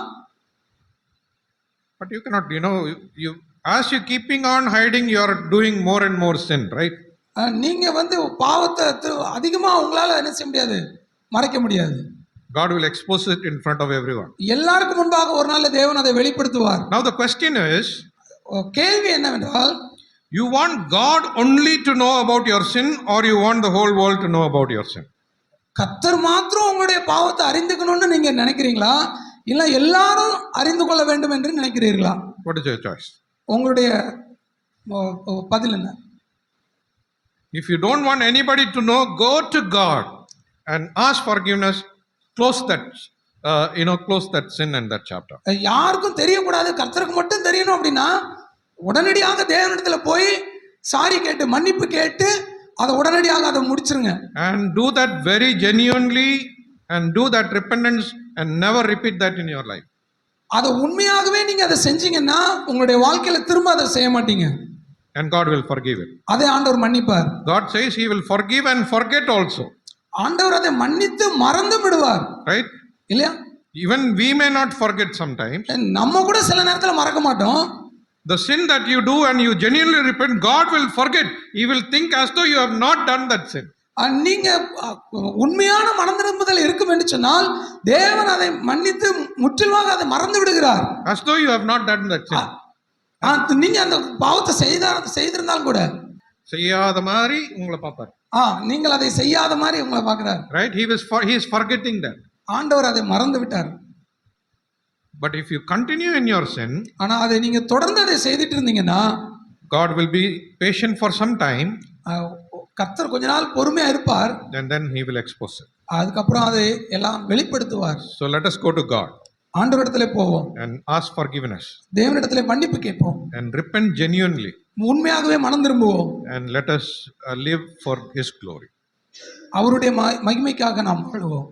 But you cannot, you as you keeping on hiding, you are doing more and more sin, right? நீங்க பாவத்தை அதிகமா உங்களால என்ன செய்ய முடியாது, மறைக்க முடியாது. God will expose it in front of everyone. எல்லாருக்கும் முன்பாக ஒரு நாள் தேவன் அதை வெளிப்படுத்துவார். Now the question is, கேள்வி என்னவென்றால், you want God only to know about your sin, or you want the whole world to know about your sin? கர்த்தர் மாத்திரம் உங்களுடைய பாவத்தை அறிந்துக்கணும்னு நீங்க நினைக்கிறீங்களா, இல்ல எல்லாரும் அறிந்து கொள்ள வேண்டும் என்று நினைக்கிறீர்களா? What is your choice? உங்களுடைய பதில் என்ன? If you don't want anybody to know, go to God and ask forgiveness. Close that sin and that chapter. யாருக்கும் தெரியக்கூடாது, கர்த்தருக்கு மட்டும் தெரியணும் அப்படின்னா உடனடியாக தேவனிடத்துல போய் சாரி கேட்டு மன்னிப்பு கேட்டு அதை உடனடியாக அதை முடிச்சிருங்க. And do that very genuinely and do that repentance and never repeat that in your life. அதை உண்மையாகவே நீங்க அதை செஞ்சீங்கன்னா உங்களுடைய வாழ்க்கையில திரும்ப அதை செய்ய மாட்டீங்க. And God will forgive it. அதை ஆண்டவர் மன்னிப்பார். God says he will forgive and forget also. ஆண்டவர் அதை மன்னித்து மறந்து விடுவார். Right? இல்லையா? Even we may not forget sometimes. நம்ம கூட சில நேரத்துல மறக்க மாட்டோம். The sin that you do and you genuinely repent, God will forget. He will think as though you have not done that sin. நீங்க உண்மையான மனம் திரும்புதல் இருக்கும் என்று சொன்னால் தேவன் அதை மன்னித்து முற்றிலுமாக அதை மறந்து விடுகிறார். As though you have not done that sin. நீங்க அந்த பாவத்தை செய்திருந்தாலும் கூட செய்யாத மாதிரி உங்களை பார்ப்பார். நீங்கள் அதை செய்யாத மாதிரி உங்களை பார்க்கிறார். Right? He is forgetting that. ஆண்டவர் அதை மறந்து விட்டார். But if you continue in your sin, ஆனா அதை நீங்க தொடர்ந்து அதை செய்துட்டு இருந்தீங்கன்னா God will be patient for some time. கர்த்தர் கொஞ்ச நாள் பொறுமையா இருப்பார். And then he will expose it. அதுக்கப்புறம் அதை எல்லாம் வெளிப்படுத்துவார். So let us go to God. ஆண்டவரிடத்திலே போவோம். And ask forgiveness. தேவனிடத்திலே மன்னிப்பு கேட்போம். And repent genuinely. உண்மையாகவே மனம் திரும்புவோம். And let us live for his glory. அவருடைய மகிமைக்காக நாம் வாழுவோம்.